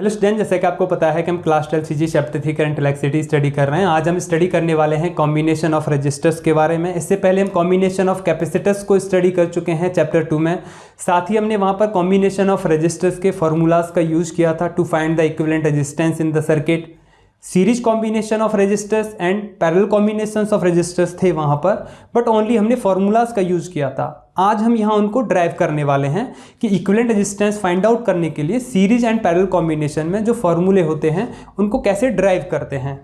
Hello student, जैसे कि आपको पता है कि हम class 12 CG chapter 3 current electricity study कर रहे हैं। आज हम स्टडी करने वाले हैं कॉम्बिनेशन ऑफ रजिस्टर्स के बारे में। इससे पहले हम कॉम्बिनेशन ऑफ कैपेसिटर्स को स्टडी कर चुके हैं चैप्टर 2 में। साथ ही हमने वहां पर कॉम्बिनेशन ऑफ रजिस्टर्स के फॉर्मूलाज का यूज किया था to find the equivalent resistance in the circuit. Series combination of resistors and parallel combinations of resistors थे वहां पर, बट ओनली हमने फॉर्मूलाज का यूज किया था। आज हम यहाँ उनको ड्राइव करने वाले हैं कि इक्विवेलेंट रेजिस्टेंस फाइंड आउट करने के लिए सीरीज एंड पैरेलल कॉम्बिनेशन में जो फॉर्मूले होते हैं उनको कैसे ड्राइव करते हैं।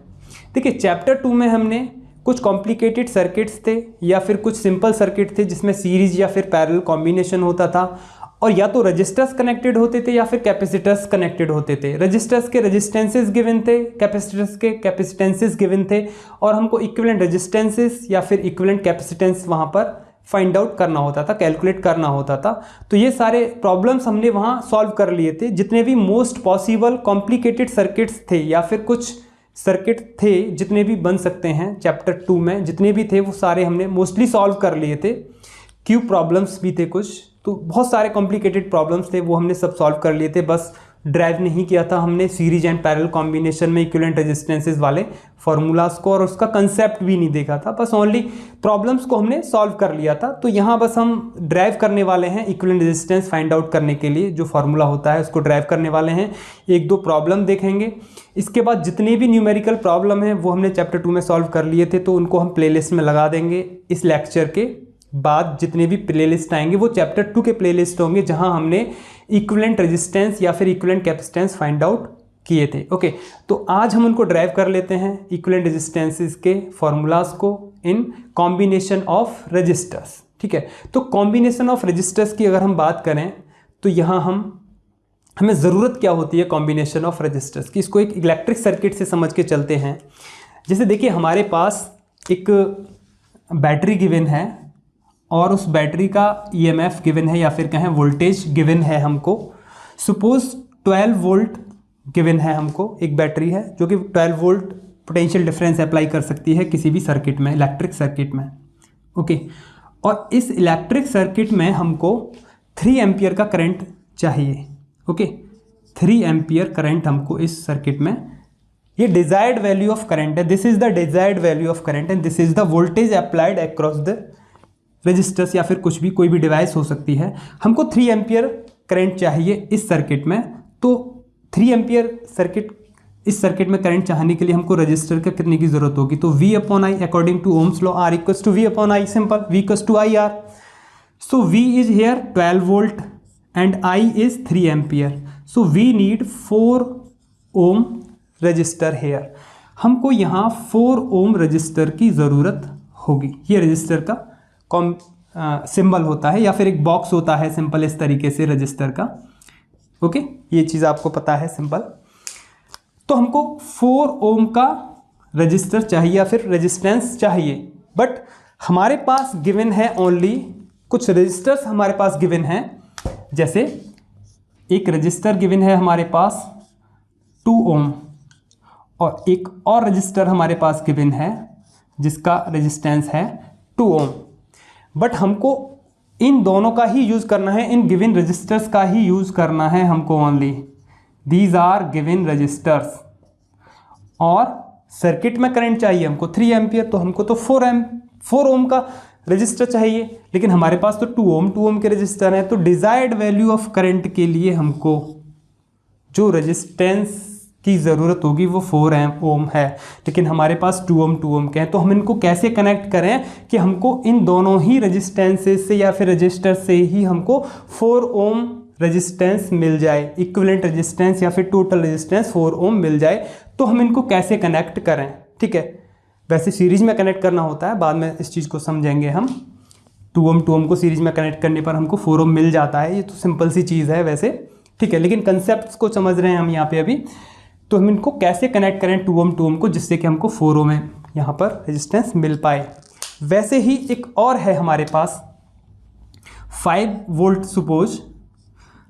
देखिए, चैप्टर 2 में हमने कुछ कॉम्प्लिकेटेड सर्किट्स थे या फिर कुछ सिंपल सर्किट थे जिसमें सीरीज या फिर पैरेलल कॉम्बिनेशन होता था, और या तो रजिस्टर्स कनेक्टेड होते थे या फिर कैपेसिटर्स कनेक्टेड होते थे। रजिस्टर्स के रेजिस्टेंसेस गिवन थे, कैपेसिटर्स के कैपेसिटेंसेस गिवन थे, और हमको इक्विवेलेंट रेजिस्टेंसेस या फिर इक्विवेलेंट कैपेसिटेंस वहाँ पर फाइंड आउट करना होता था, कैलकुलेट करना होता था। तो ये सारे प्रॉब्लम्स हमने वहाँ सॉल्व कर लिए थे। जितने भी मोस्ट पॉसिबल कॉम्प्लिकेटेड सर्किट्स थे या फिर कुछ सर्किट थे जितने भी बन सकते हैं चैप्टर 2 में, जितने भी थे वो सारे हमने मोस्टली सॉल्व कर लिए थे। क्यूब प्रॉब्लम्स भी थे कुछ, तो बहुत सारे कॉम्प्लिकेटेड प्रॉब्लम्स थे, वो हमने सब सॉल्व कर लिए थे। बस ड्राइव नहीं किया था हमने सीरीज एंड पैरेलल कॉम्बिनेशन में इक्विवेलेंट रेजिस्टेंसेस वाले फार्मूलाज को, और उसका कंसेप्ट भी नहीं देखा था। बस ओनली प्रॉब्लम्स को हमने सॉल्व कर लिया था। तो यहाँ बस हम ड्राइव करने वाले हैं इक्विवेलेंट रेजिस्टेंस फाइंड आउट करने के लिए जो फार्मूला होता है उसको ड्राइव करने वाले हैं। एक दो प्रॉब्लम देखेंगे, इसके बाद जितने भी न्यूमेरिकल प्रॉब्लम है वो हमने चैप्टर 2 में सॉल्व कर लिए थे, तो उनको हम प्लेलिस्ट में लगा देंगे। इस लेक्चर के बाद जितने भी प्लेलिस्ट आएंगे वो चैप्टर 2 के प्लेलिस्ट होंगे जहां हमने इक्विवेलेंट रेजिस्टेंस या फिर इक्विवेलेंट कैपेसिटेंस फाइंड आउट किए थे। ओके, तो आज हम उनको ड्राइव कर लेते हैं इक्विवेलेंट रेजिस्टेंसेस के फॉर्मूलाज को इन कॉम्बिनेशन ऑफ रजिस्टर्स। ठीक है, तो कॉम्बिनेशन ऑफ रजिस्टर्स की अगर हम बात करें तो यहाँ हमें ज़रूरत क्या होती है कॉम्बिनेशन ऑफ रजिस्टर्स की, इसको एक इलेक्ट्रिक सर्किट से समझ के चलते हैं। जैसे देखिए, हमारे पास एक बैटरी गिवन है और उस बैटरी का ईएमएफ गिवन है या फिर कहें वोल्टेज गिवन है हमको। सपोज 12 वोल्ट गिवन है हमको। एक बैटरी है जो कि 12 वोल्ट पोटेंशियल डिफरेंस अप्लाई कर सकती है किसी भी सर्किट में, इलेक्ट्रिक सर्किट में। ओके, और इस इलेक्ट्रिक सर्किट में हमको 3 एम्पियर का करंट चाहिए। ओके, 3 एम्पियर करंट हमको इस सर्किट में, ये डिजायर्ड वैल्यू ऑफ करंट है। This is the desired value of current and this is the voltage applied across the resistors या फिर कुछ भी, कोई भी डिवाइस हो सकती है। हमको 3 एम्पियर करंट चाहिए इस सर्किट में। तो 3 एम्पियर इस सर्किट में करंट चाहने के लिए हमको रजिस्टर का कितने की जरूरत होगी, तो V upon I according to Ohm's law, R equals to V upon I, simple, V equals to IR। So V is here 12 volt and I is 3 ampere. So we need 4 ohm resistor here. हमको यहाँ 4 ohm register की ज़रूरत होगी। ये register का symbol होता है या फिर एक बॉक्स होता है सिंपल इस तरीके से रजिस्टर का। ओके, ये चीज़ आपको पता है सिंपल। तो हमको 4 ओम का रजिस्टर चाहिए या फिर रेजिस्टेंस चाहिए, बट हमारे पास गिवन है ओनली कुछ रजिस्टर्स हमारे पास गिवन है। जैसे एक रजिस्टर गिवन है हमारे पास 2 ओम, और एक और रजिस्टर हमारे पास गिवन है जिसका रेजिस्टेंस है 2 ओम। बट हमको इन दोनों का ही यूज़ करना है, इन गिवन रजिस्टर्स का ही यूज़ करना है हमको only. These are given resistors. और सर्किट में करंट चाहिए हमको 3 एम्पियर, तो हमको तो 4 ओम का रजिस्टर चाहिए, लेकिन हमारे पास तो 2 ओम के रजिस्टर हैं। तो डिजायर्ड वैल्यू ऑफ करंट के लिए हमको जो रजिस्टेंस की ज़रूरत होगी वो 4 ओम है, लेकिन हमारे पास 2 ओम के हैं। तो हम इनको कैसे कनेक्ट करें कि हमको इन दोनों ही रजिस्टेंसेस से या फिर रजिस्टर से ही हमको 4 ओम रजिस्टेंस मिल जाए, इक्विवेलेंट रजिस्टेंस या फिर टोटल रजिस्टेंस 4 ओम मिल जाए। तो हम इनको कैसे कनेक्ट करें। ठीक है, वैसे सीरीज में कनेक्ट करना होता है, बाद में इस चीज़ को समझेंगे हम। 2 ओम को सीरीज में कनेक्ट करने पर हमको 4 ओम मिल जाता है, ये तो सिंपल सी चीज़ है वैसे। ठीक है, लेकिन कंसेप्ट को समझ रहे हैं हम यहाँ पे अभी। तो हम इनको कैसे कनेक्ट करें 2 ओम को, जिससे कि हमको 4 ओम यहाँ पर रेजिस्टेंस मिल पाए। वैसे ही एक और है हमारे पास 5 वोल्ट, सपोज,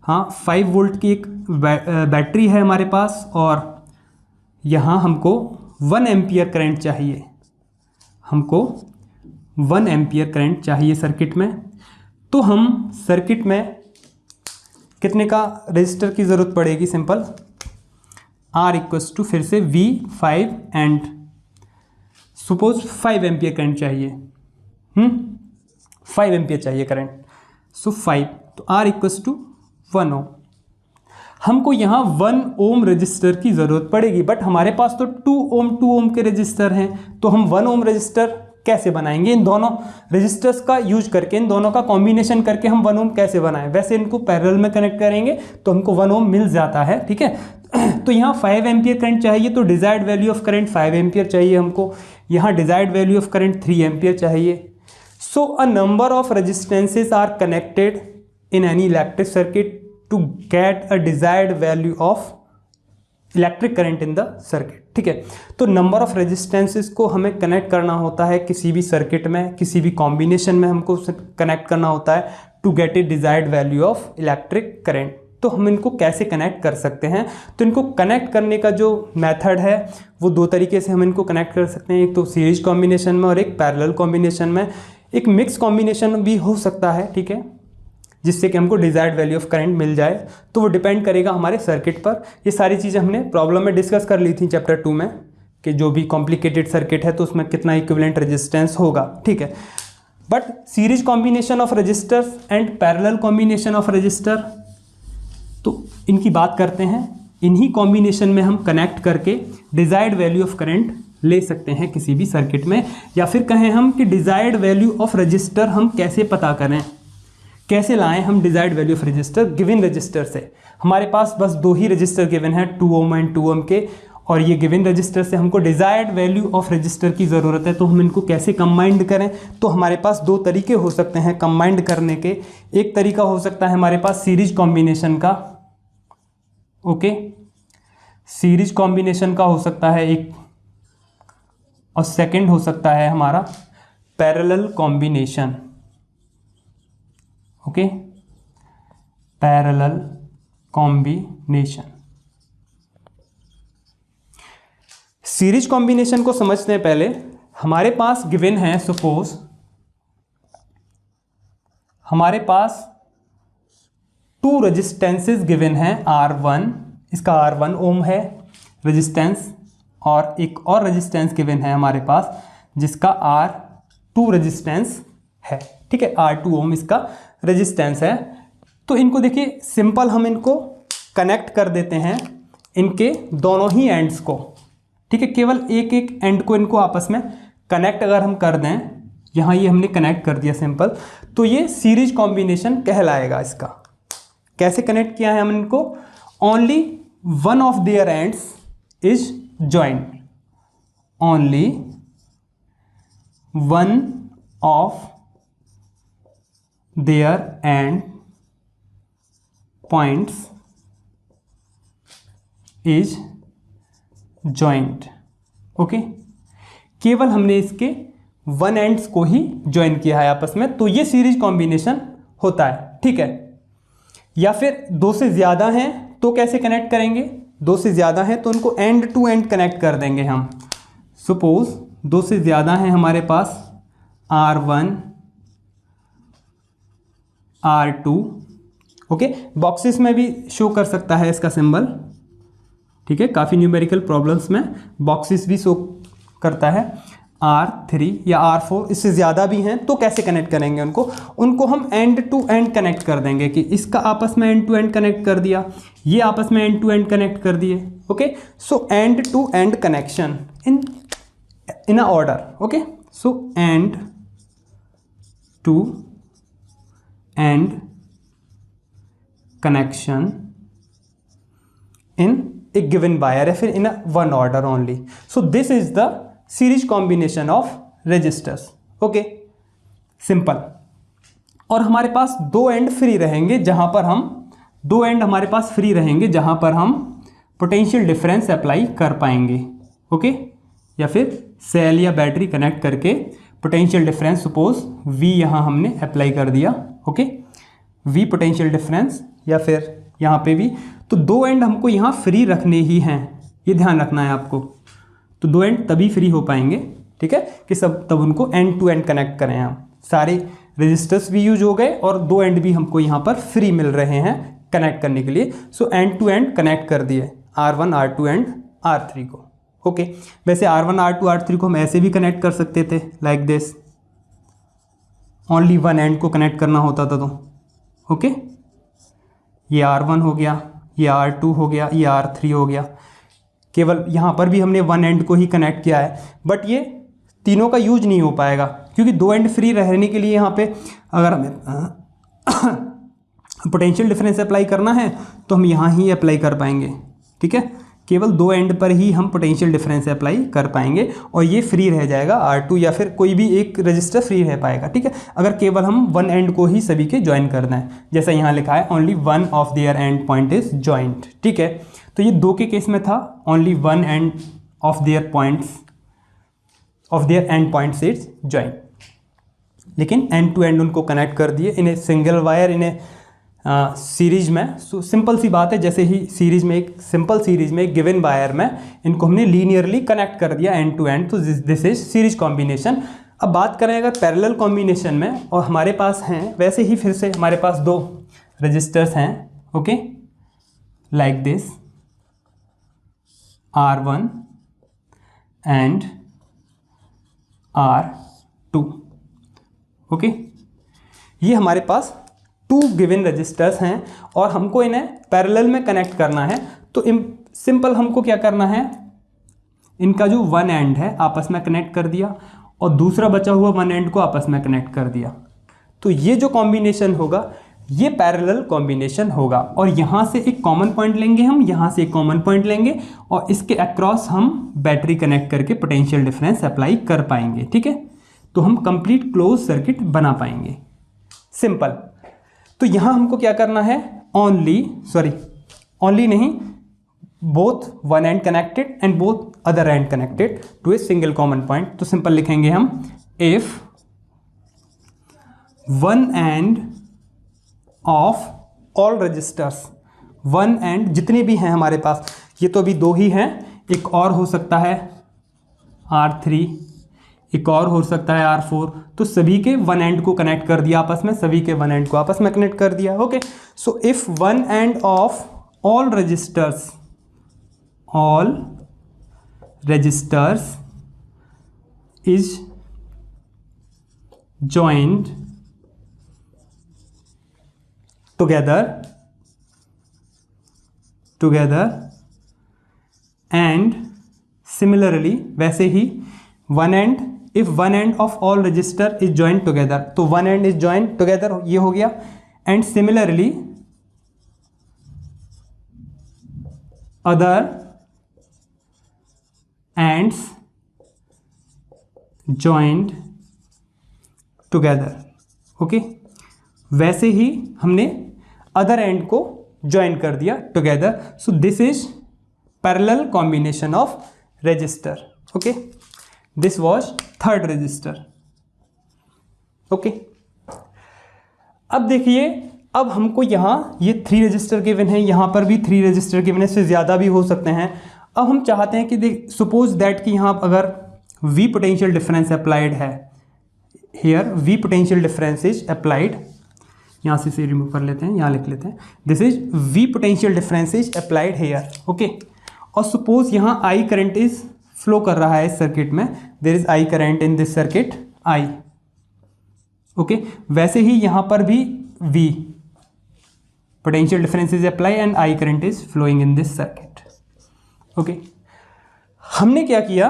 हाँ 5 वोल्ट की एक बैटरी है हमारे पास, और यहाँ हमको 1 एम्पियर करंट चाहिए। हमको 1 एम्पियर करंट चाहिए सर्किट में। तो हम सर्किट में कितने का रजिस्टर की ज़रूरत पड़ेगी, सिंपल आर इक्वल्स टू फिर से V 5 and suppose 5 ampere current चाहिए, 5 एम्पियर चाहिए करंट, सो 5, तो आर इक्वल्स टू 1 ओम। हमको यहाँ 1 ओम रजिस्टर की ज़रूरत पड़ेगी, बट हमारे पास तो 2 ओम के रजिस्टर हैं, तो हम 1 ओम रजिस्टर कैसे बनाएंगे? इन दोनों रजिस्टर्स का यूज करके, इन दोनों का कॉम्बिनेशन करके हम 1 ओम कैसे बनाएं? वैसे इनको पैरेलल में कनेक्ट करेंगे तो हमको 1 ओम मिल जाता है, ठीक है। तो यहाँ 5 एम्पियर करंट चाहिए, तो desired value of current 5 ampere चाहिए हमको। यहाँ desired value of current 3 ampere चाहिए। So a number of resistances are connected in any electric circuit to get a desired value of electric current in the circuit, ठीक है। तो number of resistances को हमें connect करना होता है किसी भी सर्किट में, किसी भी कॉम्बिनेशन में हमको कनेक्ट करना होता है to get a desired value of electric current. तो हम इनको कैसे कनेक्ट कर सकते हैं? तो इनको कनेक्ट करने का जो मेथड है वो 2 तरीके से हम इनको कनेक्ट कर सकते हैं, एक तो सीरीज कॉम्बिनेशन में और एक पैरेलल कॉम्बिनेशन में। एक मिक्स कॉम्बिनेशन भी हो सकता है, ठीक है, जिससे कि हमको डिजायर्ड वैल्यू ऑफ करंट मिल जाए। तो वो डिपेंड करेगा हमारे सर्किट पर। ये सारी चीज़ें हमने प्रॉब्लम में डिस्कस कर ली थी चैप्टर 2 में, कि जो भी कॉम्प्लिकेटेड सर्किट है तो उसमें कितना इक्विवेलेंट रेजिस्टेंस होगा, ठीक है। But series combination of resistors and parallel combination of resistor, तो इनकी बात करते हैं। इन्हीं कॉम्बिनेशन में हम कनेक्ट करके डिजायर्ड वैल्यू ऑफ करंट ले सकते हैं किसी भी सर्किट में। या फिर कहें हम कि डिजायर्ड वैल्यू ऑफ रजिस्टर हम कैसे पता करें, कैसे लाएं हम desired value of register given register से। हमारे पास बस 2 ही रजिस्टर गिवन है, 2 ओम एंड 2 ओम के, और ये गिवन रजिस्टर से हमको डिजायर्ड वैल्यू ऑफ रजिस्टर की ज़रूरत है। तो हम इनको कैसे कंबाइंड करें? तो हमारे पास 2 तरीके हो सकते हैं कंबाइंड करने के। एक तरीका हो सकता है हमारे पास सीरीज कॉम्बिनेशन का, ओके, सीरीज कॉम्बिनेशन का हो सकता है एक, और सेकंड हो सकता है हमारा parallel combination, okay, parallel combination. Series combination को समझते हैं पहले। हमारे पास गिवन है, सपोज हमारे पास 2 रेजिस्टेंसेस गिवन है, R1, इसका R1 ओम है रेजिस्टेंस, और एक और रेजिस्टेंस गिवन है हमारे पास जिसका R2 रेजिस्टेंस है, ठीक है, R2 ओम इसका रेजिस्टेंस है। तो इनको देखिए सिंपल, हम इनको कनेक्ट कर देते हैं, इनके दोनों ही एंड्स को, ठीक है, केवल एक एक एंड को इनको आपस में कनेक्ट अगर हम कर दें, यहाँ ये हमने कनेक्ट कर दिया सिंपल, तो ये सीरीज कॉम्बिनेशन कहलाएगा। इसका कैसे कनेक्ट किया है हम इनको? Only one of their ends is joint, only one of their end points is joint, okay. केवल हमने इसके 1 एंड्स को ही ज्वाइन किया है आपस में, तो ये सीरीज कॉम्बिनेशन होता है, ठीक है। या फिर 2 से ज़्यादा हैं तो कैसे कनेक्ट करेंगे? 2 से ज़्यादा हैं तो उनको एंड टू एंड कनेक्ट कर देंगे हम। सपोज 2 से ज़्यादा हैं हमारे पास R1, R2, ओके, बॉक्सेस में भी शो कर सकता है इसका सिंबल, ठीक है, काफ़ी न्यूमेरिकल प्रॉब्लम्स में बॉक्सेस भी शो करता है। R3 या R4, इससे ज़्यादा भी हैं तो कैसे कनेक्ट करेंगे उनको हम एंड टू एंड कनेक्ट कर देंगे, कि इसका आपस में एंड टू एंड कनेक्ट कर दिया, ये आपस में एंड टू एंड कनेक्ट कर दिए, okay. So end to end connection in a order, okay. So end to end connection in a given wire, या फिर in a 1 order only. So this is the series combination of resistors, okay, simple. और हमारे पास 2 and free रहेंगे, जहां पर हम 2 and हमारे पास फ्री रहेंगे जहां पर हम पोटेंशियल डिफरेंस अप्लाई कर पाएंगे, ओके। या फिर सेल या बैटरी कनेक्ट करके पोटेंशियल डिफरेंस, सपोज V यहाँ हमने अप्लाई कर दिया, ओके, V पोटेंशियल डिफरेंस, या फिर यहाँ पे भी। तो 2 एंड हमको यहाँ फ्री रखने ही हैं, ये ध्यान रखना है आपको। तो 2 एंड तभी फ्री हो पाएंगे, ठीक है, कि सब तब उनको एंड टू एंड कनेक्ट करें हम। सारे रेजिस्टर्स भी यूज हो गए और 2 एंड भी हमको यहाँ पर फ्री मिल रहे हैं कनेक्ट करने के लिए। So end to end connect कर दिए। R1 R2 एंड R3 को। ओके, वैसे R1 R2 R3 को हम ऐसे भी कनेक्ट कर सकते थे, like this, only one and को कनेक्ट करना होता था तो। ओके, ये R1 हो गया, ये R2 हो गया, ये R3 हो गया। केवल यहाँ पर भी हमने वन एंड को ही कनेक्ट किया है, बट ये तीनों का यूज नहीं हो पाएगा क्योंकि दो एंड फ्री रहने के लिए यहाँ पे अगर हमें पोटेंशियल डिफरेंस अप्लाई करना है तो हम यहाँ ही अप्लाई कर पाएंगे। ठीक है, केवल दो एंड पर ही हम पोटेंशियल डिफरेंस अप्लाई कर पाएंगे और ये फ्री रह जाएगा R2, या फिर कोई भी एक रजिस्टर फ्री रह पाएगा। ठीक है, अगर केवल हम वन एंड को ही सभी के ज्वाइन करना है, जैसा यहाँ लिखा है only one of their and point is joint. ठीक है, तो ये दो के केस में था, only one end of their points of their and points is joint, लेकिन एंड टू एंड उनको कनेक्ट कर दिए, इन्हें सिंगल वायर, इन्हें सीरीज में। सिंपल सी बात है, जैसे ही सीरीज में एक सिंपल सीरीज में एक गिवन वायर में इनको हमने लीनियरली कनेक्ट कर दिया एंड टू एंड, तो दिस इज सीरीज कॉम्बिनेशन। अब बात करें अगर पैरेलल कॉम्बिनेशन में, और हमारे पास हैं वैसे ही फिर से हमारे पास दो रजिस्टर्स हैं। Okay, like this R1 and R2। Okay, ये हमारे पास टू गिवन रजिस्टर्स हैं और हमको इन्हें पैरेलल में कनेक्ट करना है। तो सिंपल हमको क्या करना है, इनका जो वन एंड है आपस में कनेक्ट कर दिया और दूसरा बचा हुआ वन एंड को आपस में कनेक्ट कर दिया। तो ये जो कॉम्बिनेशन होगा ये पैरेलल कॉम्बिनेशन होगा, और यहाँ से एक कॉमन पॉइंट लेंगे हम, यहाँ से एक कॉमन पॉइंट लेंगे और इसके अक्रॉस हम बैटरी कनेक्ट करके पोटेंशियल डिफरेंस अप्लाई कर पाएंगे। ठीक है, तो हम कंप्लीट क्लोज सर्किट बना पाएंगे। सिंपल। तो यहाँ हमको क्या करना है, ओनली नहीं, both one end connected and both other end connected to a single common point. तो सिंपल लिखेंगे हम, if one end of all resistors, one end जितने भी हैं हमारे पास, ये तो अभी दो ही हैं, एक और हो सकता है R3, एक और हो सकता है R4, तो सभी के वन एंड को कनेक्ट कर दिया आपस में, सभी के वन एंड को आपस में कनेक्ट कर दिया। Okay, so if one end of all resistors is joined together and similarly, वैसे ही if one end of all register is joined together, तो one end is joined together, ये हो गया, and similarly other ends joined together। Okay, वैसे ही हमने other and को join कर दिया together. So this is parallel combination of resistor. Okay, this was third register. Okay, अब देखिए, अब हमको यहाँ ये 3 रजिस्टर गिवन है, यहाँ पर भी 3 रजिस्टर गिवन है, इससे ज़्यादा भी हो सकते हैं। अब हम चाहते हैं कि सपोज दैट कि यहाँ अगर V पोटेंशियल डिफरेंस अप्लाइड है, here V potential difference is applied, यहाँ से रिमूव कर लेते हैं, यहाँ लिख लेते हैं, this is V potential difference is applied here. Okay, और सपोज यहाँ I करंट इज फ्लो कर रहा है इस सर्किट में, there is I current in this circuit I। Okay, वैसे ही यहाँ पर भी V potential difference is apply and I current is flowing in this circuit. Okay, हमने क्या किया,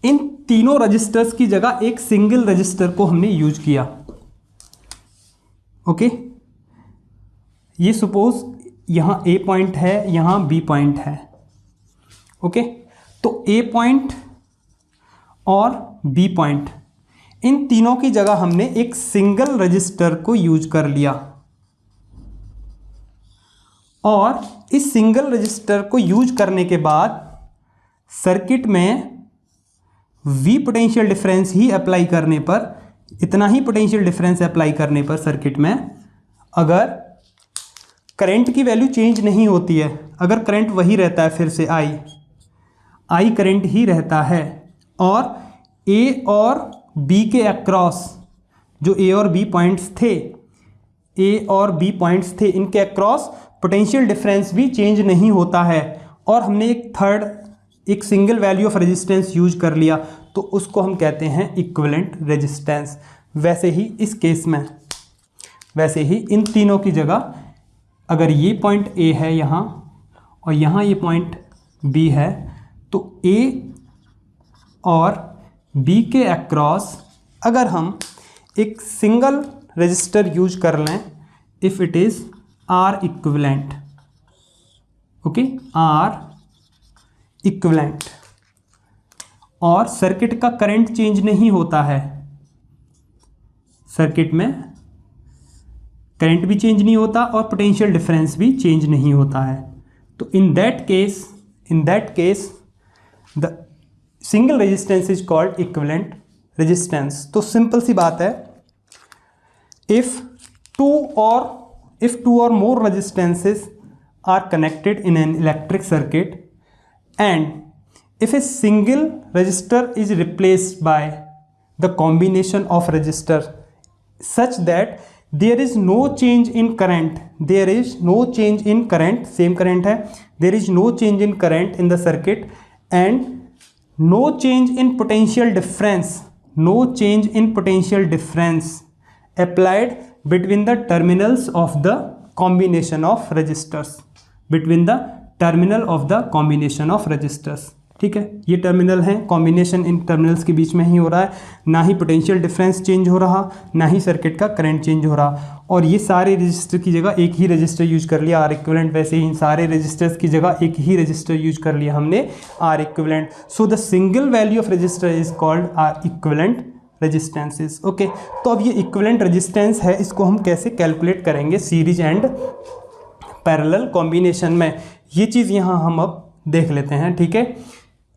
इन तीनों रजिस्टर्स की जगह एक सिंगल रजिस्टर को हमने यूज किया। ओके, ये सपोज यहाँ A पॉइंट है, यहाँ B पॉइंट है। ओके, तो A पॉइंट और B पॉइंट, इन तीनों की जगह हमने एक सिंगल रजिस्टर को यूज कर लिया, और इस सिंगल रजिस्टर को यूज करने के बाद सर्किट में V पोटेंशियल डिफरेंस ही अप्लाई करने पर, इतना ही पोटेंशियल डिफरेंस अप्लाई करने पर सर्किट में अगर करंट की वैल्यू चेंज नहीं होती है, अगर करंट वही रहता है, फिर से I करंट ही रहता है, और A और B के अक्रॉस जो A और B पॉइंट्स थे, इनके अक्रॉस पोटेंशियल डिफरेंस भी चेंज नहीं होता है। और हमने एक single value of resistance use कर लिया, तो उसको हम कहते हैं इक्विवेलेंट रेजिस्टेंस। वैसे ही इस केस में, वैसे ही इन तीनों की जगह अगर ये पॉइंट A है यहाँ और यहाँ ये पॉइंट B है, तो A और B के अक्रॉस अगर हम एक सिंगल रजिस्टर यूज कर लें, if it is R equivalent, okay, R equivalent, और सर्किट का करंट चेंज नहीं होता है, सर्किट में करंट भी चेंज नहीं होता और पोटेंशियल डिफरेंस भी चेंज नहीं होता है, तो in that case the single resistance is called equivalent resistance. तो सिंपल सी बात है, if two or more resistances are connected in an electric circuit and if a single resistor is replaced by the combination of resistors such that there is no change in current, same current है, there is no change in current in the circuit and no change in potential difference applied between the terminals of the combination of resistors, ठीक है। ये terminal हैं, combination इन terminals के बीच में ही हो रहा है, ना ही पोटेंशियल डिफरेंस चेंज हो रहा, ना ही सर्किट का करंट चेंज हो रहा, और ये सारे रजिस्टर की जगह एक ही रजिस्टर यूज कर लिया आर इक्विवेलेंट। वैसे ही इन सारे रजिस्टर्स की जगह एक ही रजिस्टर यूज कर लिया हमने R equivalent. So the single value of resistor is called R equivalent resistances, okay. तो अब ये इक्विवेलेंट रेजिस्टेंस है, इसको हम कैसे कैलकुलेट करेंगे सीरीज एंड पैरेलल कॉम्बिनेशन में, ये चीज़ यहाँ हम अब देख लेते हैं, ठीक है।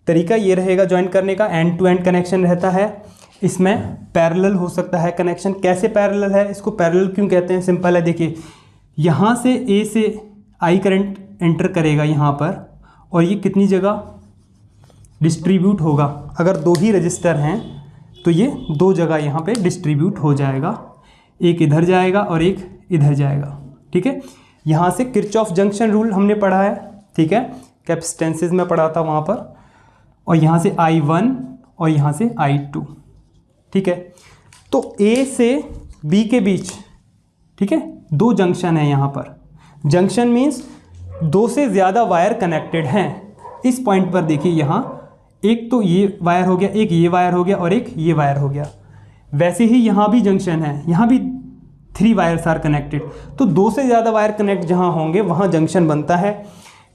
तरीका ये रहेगा ज्वाइन करने का, एंड टू एंड कनेक्शन रहता है, इसमें पैरेलल हो सकता है कनेक्शन। कैसे पैरेलल है, इसको पैरेलल क्यों कहते हैं, सिंपल है, देखिए यहाँ से A से I करंट एंटर करेगा यहाँ पर, और ये कितनी जगह डिस्ट्रीब्यूट होगा, अगर दो ही रजिस्टर हैं तो ये दो जगह यहाँ पे डिस्ट्रीब्यूट हो जाएगा, एक इधर जाएगा और एक इधर जाएगा, ठीक है। यहाँ से किरचॉफ जंक्शन रूल हमने पढ़ा है, ठीक है, कैपेसिटेंसेस में पढ़ा था वहाँ पर, और यहाँ से I1 और यहाँ से I2, ठीक है। तो A से B के बीच, ठीक है, दो जंक्शन है यहाँ पर, जंक्शन मीन्स दो से ज़्यादा वायर कनेक्टेड हैं। इस पॉइंट पर देखिए यहाँ एक तो ये वायर हो गया, एक ये वायर हो गया और एक ये वायर हो गया। वैसे ही यहाँ भी जंक्शन है, यहाँ भी 3 वायर्स आर कनेक्टेड, तो दो से ज़्यादा वायर कनेक्ट जहाँ होंगे वहाँ जंक्शन बनता है।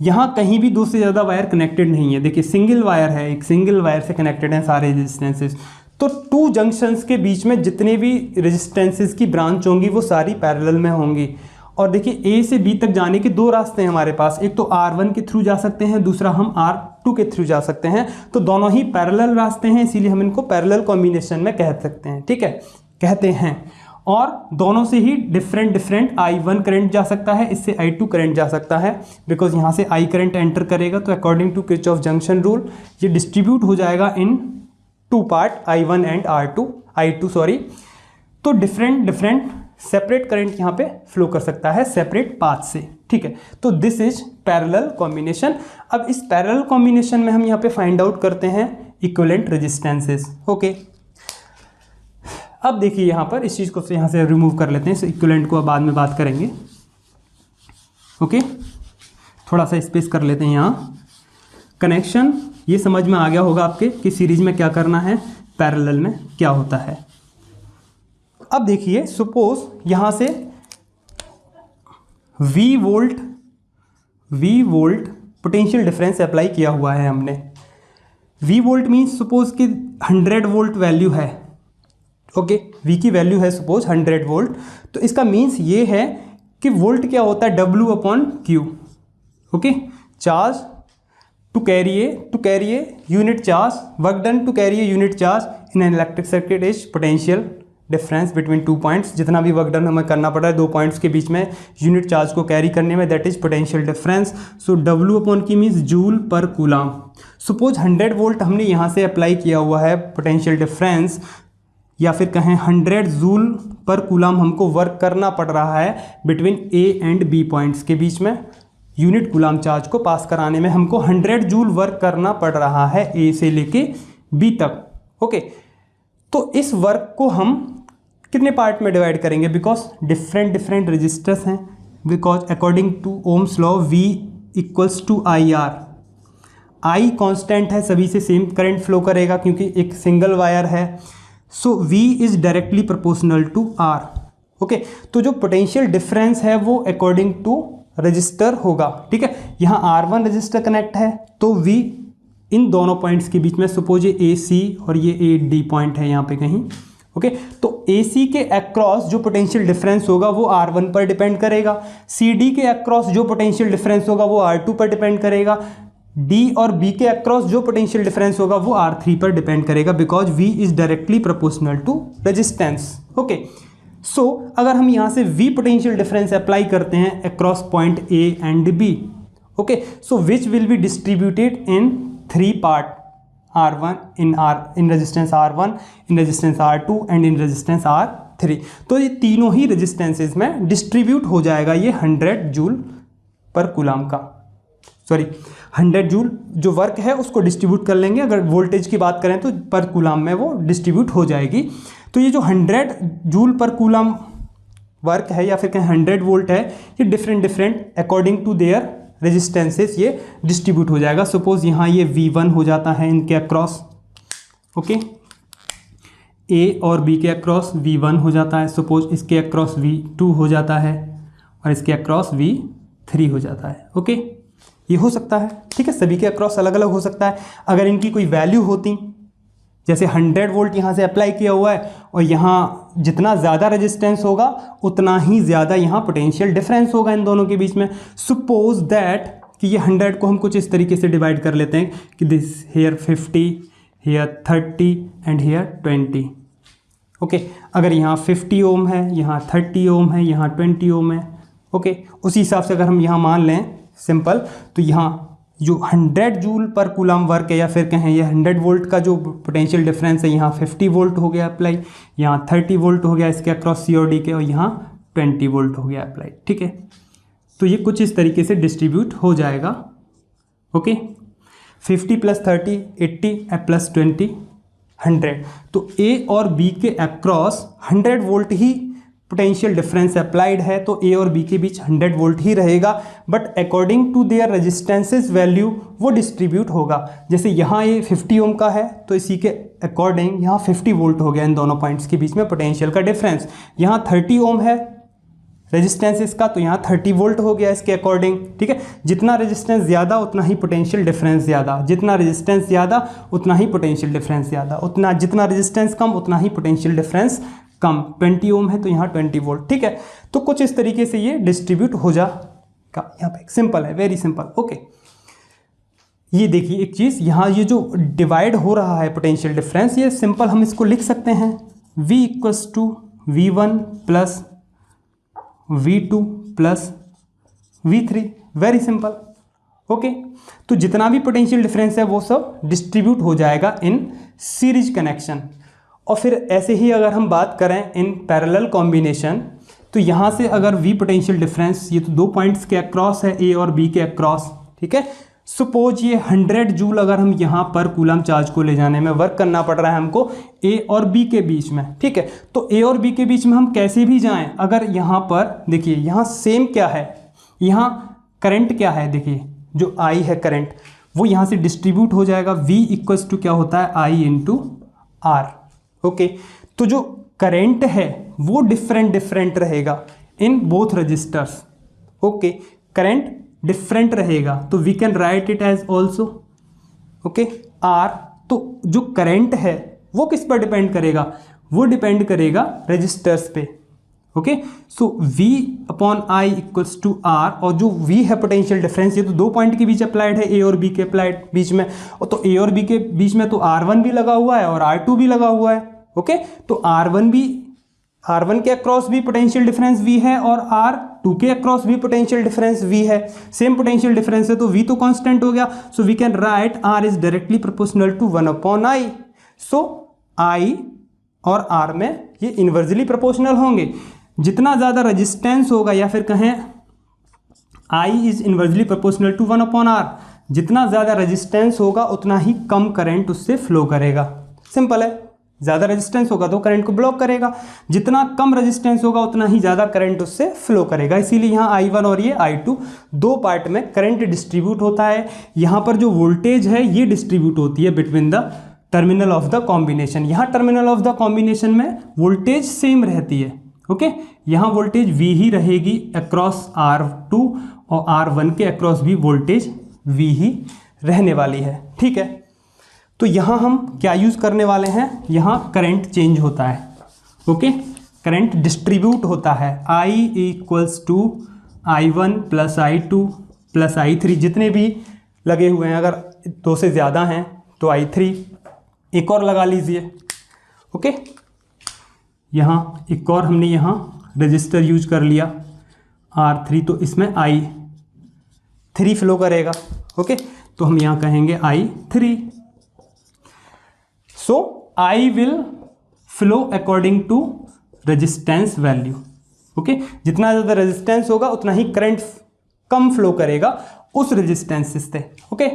यहाँ कहीं भी दो से ज़्यादा वायर कनेक्टेड नहीं है, देखिए सिंगल वायर है, एक सिंगल वायर से कनेक्टेड हैं सारे रेजिस्टेंसेस। तो 2 जंक्शंस के बीच में जितने भी रेजिस्टेंसेस की ब्रांच होंगी वो सारी पैरेलल में होंगी। और देखिए A से B तक जाने के 2 रास्ते हैं हमारे पास, एक तो R1 के थ्रू जा सकते हैं, दूसरा हम R2 के थ्रू जा सकते हैं, तो दोनों ही पैरेलल रास्ते हैं, इसीलिए हम इनको पैरेलल कॉम्बिनेशन में कह सकते हैं, ठीक है, कहते हैं। और दोनों से ही डिफरेंट I1 करंट जा सकता है, इससे I2 करंट जा सकता है, बिकॉज यहाँ से I करंट एंटर करेगा, तो according to Kirchhoff junction rule ये डिस्ट्रीब्यूट हो जाएगा in 2 part I1 and I2 sorry. तो डिफरेंट सेपरेट करंट यहाँ पे फ्लो कर सकता है सेपरेट पाथ से, ठीक है। तो दिस इज पैरेलल कॉम्बिनेशन। अब इस पैरेलल कॉम्बिनेशन में हम यहाँ पे फाइंड आउट करते हैं इक्विवेलेंट रेजिस्टेंसेस, ओके। अब देखिए यहाँ पर इस चीज़ को यहाँ से रिमूव कर लेते हैं, इक्विवेलेंट को अब बाद में बात करेंगे, ओके। थोड़ा सा स्पेस कर लेते हैं यहाँ। कनेक्शन ये समझ में आ गया होगा आपके कि सीरीज में क्या करना है, पैरेलल में क्या होता है। अब देखिए सपोज यहाँ से V volt potential difference apply किया हुआ है हमने। V वोल्ट मीन्स सपोज कि 100 वोल्ट वैल्यू है, ओके, V की वैल्यू है सपोज 100 वोल्ट, तो इसका मीन्स ये है कि वोल्ट क्या होता है, W/Q, okay. Charge to carry a unit charge, work done to carry a unit charge in an electric circuit is potential difference between 2 points. जितना भी वर्क डन हमें करना पड़ रहा है 2 पॉइंट्स के बीच में यूनिट चार्ज को कैरी करने में, that is potential difference. So W/Q means joule पर कूलाम। सपोज 100 वोल्ट हमने यहाँ से अप्लाई किया हुआ है पोटेंशियल डिफरेंस, या फिर कहें 100 जूल पर कूलम हमको वर्क करना पड़ रहा है between A and B points के बीच में। यूनिट कूलम चार्ज को पास कराने में हमको 100 जूल वर्क करना पड़ रहा है ए से लेके बी तक। ओके, तो इस वर्क को हम कितने पार्ट में डिवाइड करेंगे, बिकॉज डिफरेंट रजिस्टर्स हैं, because according to Ohm's law V equals to I R. I constant है, सभी से सेम करंट फ्लो करेगा क्योंकि एक सिंगल वायर है। So V is directly proportional to R। Okay, तो जो पोटेंशियल डिफरेंस है वो अकॉर्डिंग टू रजिस्टर होगा। ठीक है, यहाँ R1 रजिस्टर कनेक्ट है तो V इन दोनों पॉइंट्स के बीच में, सपोज ये AC और ये AD पॉइंट है यहाँ पे कहीं। ओके, तो AC के अक्रॉस जो पोटेंशियल डिफरेंस होगा वो R1 पर डिपेंड करेगा। CD के अक्रॉस जो पोटेंशियल डिफरेंस होगा वो R2 पर डिपेंड करेगा। D और B के अक्रॉस जो पोटेंशियल डिफरेंस होगा वो R3 पर डिपेंड करेगा, because V is directly proportional to resistance. Okay, so अगर हम यहाँ से V पोटेंशियल डिफरेंस अप्लाई करते हैं across point A and B, okay, so which will be distributed in 3 part, R1 in resistance R1, in resistance R2 and in resistance R3। तो ये तीनों ही resistances में डिस्ट्रीब्यूट हो जाएगा ये 100 जूल पर कूलम का, सॉरी 100 जूल जो वर्क है उसको डिस्ट्रीब्यूट कर लेंगे। अगर वोल्टेज की बात करें तो पर कूलम में वो डिस्ट्रीब्यूट हो जाएगी। तो ये जो 100 जूल पर कूलम वर्क है या फिर कहें 100 वोल्ट है, ये different according to their resistances ये डिस्ट्रीब्यूट हो जाएगा। सपोज यहाँ ये V1 हो जाता है इनके अक्रॉस, ओके, A और B के अक्रॉस V1 हो जाता है, सपोज इसके अक्रॉस V2 हो जाता है और इसके अक्रॉस V3 हो जाता है। ओके, ये हो सकता है, ठीक है, सभी के अक्रॉस अलग अलग हो सकता है। अगर इनकी कोई वैल्यू होती, जैसे 100 वोल्ट यहाँ से अप्लाई किया हुआ है और यहाँ जितना ज़्यादा रेजिस्टेंस होगा उतना ही ज़्यादा यहाँ पोटेंशियल डिफरेंस होगा इन दोनों के बीच में। सपोज दैट कि ये 100 को हम कुछ इस तरीके से डिवाइड कर लेते हैं कि this here 50, here 30 and here 20। Okay, अगर यहाँ 50 ओम है, यहाँ 30 ओम है, यहाँ 20 ओम है। ओके, उसी हिसाब से अगर हम यहाँ मान लें सिंपल, तो यहाँ जो 100 जूल पर कूलम वर्क है या फिर कहें ये 100 वोल्ट का जो पोटेंशियल डिफरेंस है, यहाँ 50 वोल्ट हो गया अप्लाई, यहाँ 30 वोल्ट हो गया इसके अक्रॉस COD के, और यहाँ 20 वोल्ट हो गया अप्लाई। ठीक है, तो ये कुछ इस तरीके से डिस्ट्रीब्यूट हो जाएगा। ओके, 50 + 30 80 + 20 100। तो A और B के अक्रॉस 100 वोल्ट ही पोटेंशियल डिफरेंस अप्लाइड है, तो A और B के बीच 100 वोल्ट ही रहेगा, but according to their resistances value वो डिस्ट्रीब्यूट होगा। जैसे यहाँ ये 50 ओम का है तो इसी के अकॉर्डिंग यहाँ 50 वोल्ट हो गया इन दोनों पॉइंट्स के बीच में पोटेंशियल का डिफरेंस। यहाँ 30 ओम है रेजिस्टेंस इसका, तो यहाँ 30 वोल्ट हो गया इसके अकॉर्डिंग। ठीक है, जितना रेजिस्टेंस ज़्यादा उतना ही पोटेंशियल डिफरेंस ज़्यादा, जितना रेजिस्टेंस ज़्यादा उतना ही पोटेंशियल डिफरेंस ज़्यादा, उतना जितना रेजिस्टेंस कम उतना ही पोटेंशियल डिफरेंस कम। 20 ओम है तो यहाँ 20 वोल्ट। ठीक है, तो कुछ इस तरीके से ये डिस्ट्रीब्यूट हो जाएगा। यहाँ पे सिंपल है, वेरी सिंपल। ओके, ये देखिए एक चीज़, यहाँ ये जो डिवाइड हो रहा है पोटेंशियल डिफरेंस, ये सिंपल हम इसको लिख सकते हैं V = V1 + V2 + V3, very simple. Okay, तो जितना भी पोटेंशियल डिफरेंस है वो सब डिस्ट्रीब्यूट हो जाएगा इन सीरीज कनेक्शन। और फिर ऐसे ही अगर हम बात करें इन पैरेलल कॉम्बिनेशन, तो यहाँ से अगर V पोटेंशियल डिफरेंस, ये तो 2 पॉइंट्स के अक्रॉस है A और B के अक्रॉस। ठीक है, सपोज ये 100 जूल अगर हम यहाँ पर कूलम चार्ज को ले जाने में वर्क करना पड़ रहा है हमको A और B के बीच में। ठीक है, तो A और B के बीच में हम कैसे भी जाएं, अगर यहाँ पर देखिए यहाँ सेम क्या है, यहाँ करंट क्या है, देखिए जो I है करंट, वो यहाँ से डिस्ट्रीब्यूट हो जाएगा। V = क्या होता है I × R। ओके, तो जो करंट है वो डिफरेंट रहेगा in both resistors. Okay, current different रहेगा, तो we can write it as also. Okay, R, तो जो करंट है वो किस पर डिपेंड करेगा, वो डिपेंड करेगा रजिस्टर्स पे। ओके, सो V/I = R, और जो V है पोटेंशियल डिफरेंस, ये तो 2 पॉइंट के बीच अप्लाइड है, A और B के अप्लाइड बीच में, और तो A और B के बीच में तो R1 भी लगा हुआ है और R2 भी लगा हुआ है। ओके, तो R1 के अक्रॉस भी पोटेंशियल डिफरेंस V है और R2 के अक्रॉस भी पोटेंशियल डिफरेंस V है, सेम पोटेंशियल डिफरेंस है, तो V तो कांस्टेंट हो गया। So we can write R is directly proportional to 1/I। So I और R में ये इन्वर्सली प्रोपोर्शनल होंगे। जितना ज़्यादा रेजिस्टेंस होगा या फिर कहें I is inversely proportional to 1/R, जितना ज़्यादा रेजिस्टेंस होगा उतना ही कम करंट उससे फ्लो करेगा। सिंपल है, ज़्यादा रेजिस्टेंस होगा तो करंट को ब्लॉक करेगा, जितना कम रेजिस्टेंस होगा उतना ही ज़्यादा करंट उससे फ्लो करेगा। इसीलिए यहाँ I1 और ये I2 दो पार्ट में करंट डिस्ट्रीब्यूट होता है। यहाँ पर जो वोल्टेज है ये डिस्ट्रीब्यूट होती है between the terminal of the combination. यहाँ टर्मिनल ऑफ द कॉम्बिनेशन में वोल्टेज सेम रहती है। ओके, यहाँ वोल्टेज V ही रहेगी अक्रॉस R2 और R1 के अक्रॉस भी वोल्टेज V ही रहने वाली है। ठीक है, तो यहाँ हम क्या यूज़ करने वाले हैं, यहाँ करंट चेंज होता है। ओके, करंट डिस्ट्रीब्यूट होता है। I equals to I1 plus I2 plus I3, जितने भी लगे हुए हैं, अगर दो से ज़्यादा हैं तो I3, एक और लगा लीजिए। ओके, यहाँ एक और हमने यहाँ रजिस्टर यूज कर लिया R3, तो इसमें I3 फ्लो करेगा। ओके, तो हम यहाँ कहेंगे I3। So I will flow according to resistance value. Okay, जितना ज़्यादा रेजिस्टेंस होगा उतना ही करंट कम फ्लो करेगा उस रेजिस्टेंस से। ओके,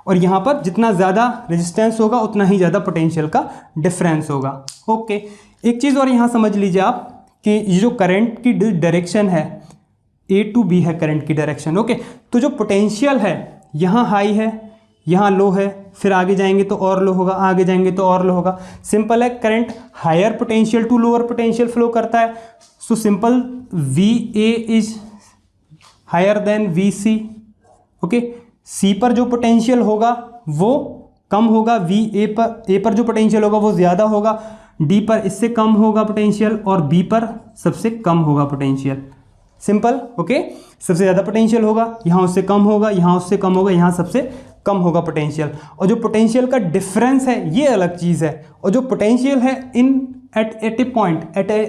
और यहाँ पर जितना ज़्यादा रेजिस्टेंस होगा उतना ही ज़्यादा पोटेंशियल का डिफरेंस होगा। ओके, एक चीज़ और यहाँ समझ लीजिए आप कि ये जो करंट की डायरेक्शन है A टू B है करंट की डायरेक्शन। ओके, तो जो पोटेंशियल है यहाँ हाई है, यहाँ लो है, फिर आगे जाएंगे तो और लो होगा, आगे जाएंगे तो और लो होगा। सिंपल है, current higher potential to lower potential flow करता है। So simple VA is higher than VC। Okay, C पर जो पोटेंशियल होगा वो कम होगा, A पर जो पोटेंशियल होगा वो ज़्यादा होगा, D पर इससे कम होगा पोटेंशियल और B पर सबसे कम होगा पोटेंशियल। सिंपल। ओके, सबसे ज़्यादा पोटेंशियल होगा, यहाँ उससे कम होगा, यहाँ उससे कम होगा, यहाँ सबसे कम होगा पोटेंशियल। और जो पोटेंशियल का डिफरेंस है ये अलग चीज़ है, और जो पोटेंशियल है एट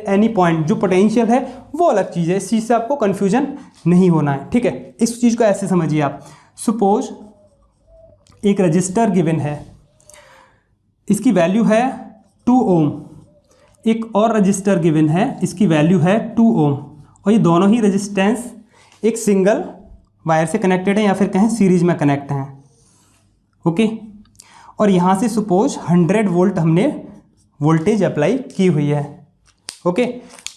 एनी पॉइंट जो पोटेंशियल है वो अलग चीज़ है। इस चीज़ से आपको कन्फ्यूजन नहीं होना है। ठीक है, इस चीज़ को ऐसे समझिए आप। सपोज एक रजिस्टर गिवन है, इसकी वैल्यू है 2 ओम। एक और रजिस्टर गिवन है, इसकी वैल्यू है 2 ओम, और ये दोनों ही रेजिस्टेंस एक सिंगल वायर से कनेक्टेड है या फिर कहें सीरीज में कनेक्ट हैं। ओके, और यहाँ से सपोज 100 वोल्ट हमने वोल्टेज अप्लाई की हुई है। ओके,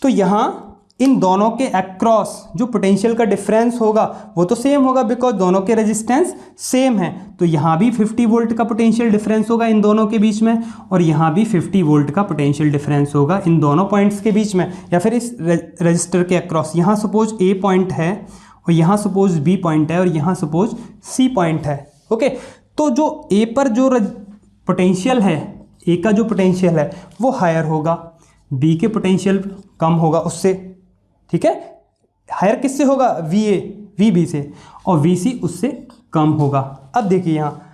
तो यहाँ इन दोनों के अक्रॉस जो पोटेंशियल का डिफरेंस होगा वो तो सेम होगा, बिकॉज दोनों के रेजिस्टेंस सेम है। तो यहाँ भी 50 वोल्ट का पोटेंशियल डिफरेंस होगा इन दोनों के बीच में, और यहाँ भी 50 वोल्ट का पोटेंशियल डिफरेंस होगा इन दोनों पॉइंट्स के बीच में, या फिर इस रजिस्टर के अक्रॉस। यहाँ सपोज A पॉइंट है और यहाँ सपोज B पॉइंट है और यहाँ सपोज C पॉइंट है। ओके, तो जो A पर जो पोटेंशियल है, A का जो पोटेंशियल है वो हायर होगा, B के पोटेंशियल कम होगा उससे। ठीक है, हायर किससे होगा, VB से, और VC उससे कम होगा। अब देखिए यहाँ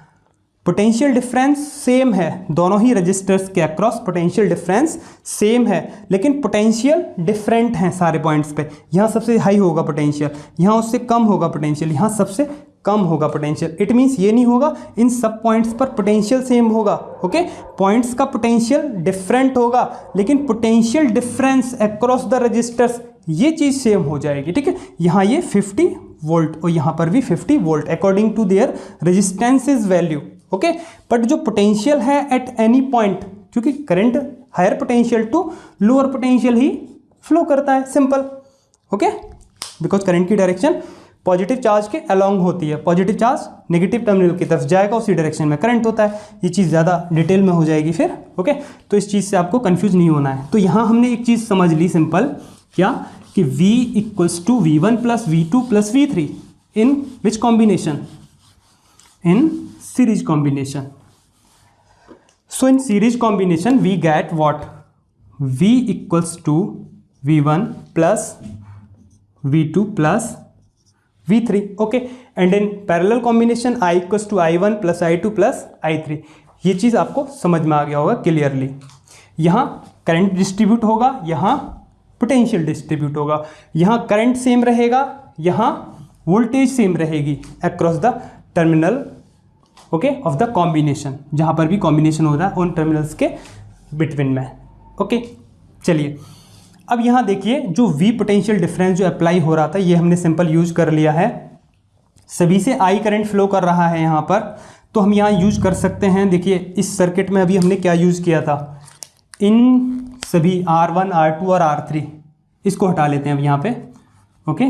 पोटेंशियल डिफरेंस सेम है, दोनों ही रजिस्टर्स के अक्रॉस पोटेंशियल डिफरेंस सेम है, लेकिन पोटेंशियल डिफरेंट हैं सारे पॉइंट्स पे। यहाँ सबसे हाई होगा पोटेंशियल, यहाँ उससे कम होगा पोटेंशियल, यहाँ सबसे कम होगा पोटेंशियल। इट मीन्स ये नहीं होगा इन सब पॉइंट्स पर पोटेंशियल सेम होगा। ओके, पॉइंट्स का पोटेंशियल डिफरेंट होगा, लेकिन potential difference across the resistors ये चीज़ सेम हो जाएगी। ठीक है, यहाँ ये 50 वोल्ट और यहाँ पर भी 50 volt according to their resistances value. Okay, but जो पोटेंशियल है एट एनी पॉइंट, क्योंकि current higher potential to lower potential ही फ्लो करता है। सिंपल। ओके, बिकॉज करंट की डायरेक्शन पॉजिटिव चार्ज के अलोंग होती है, पॉजिटिव चार्ज नेगेटिव टर्मिनल की तरफ जाएगा, उसी डायरेक्शन में करंट होता है। ये चीज़ ज़्यादा डिटेल में हो जाएगी फिर। ओके, तो इस चीज़ से आपको कंफ्यूज नहीं होना है। तो यहाँ हमने एक चीज़ समझ ली सिंपल, क्या कि V equals to V1 plus V2 plus V3 in which combination, in series combination. So in series combination we get what, V equals to V1 plus V2 plus V3। Okay, and in parallel combination I equals to I1 plus I2 plus I3। ये चीज़ आपको समझ में आ गया होगा clearly. यहाँ current distribute होगा, यहाँ potential distribute होगा, यहाँ करंट सेम रहेगा, यहाँ वोल्टेज सेम रहेगी across the terminal okay of the combination, जहाँ पर भी कॉम्बिनेशन होता है उन टर्मिनल्स के बिटवीन में। ओके, चलिए अब यहाँ देखिए जो V पोटेंशियल डिफरेंस जो अप्लाई हो रहा था ये हमने सिंपल यूज कर लिया है। सभी से I करंट फ्लो कर रहा है यहाँ पर, तो हम यहाँ यूज कर सकते हैं। देखिए इस सर्किट में अभी हमने क्या यूज किया था, इन सभी R1 R2 और R3 इसको हटा लेते हैं अब यहाँ पे। ओके,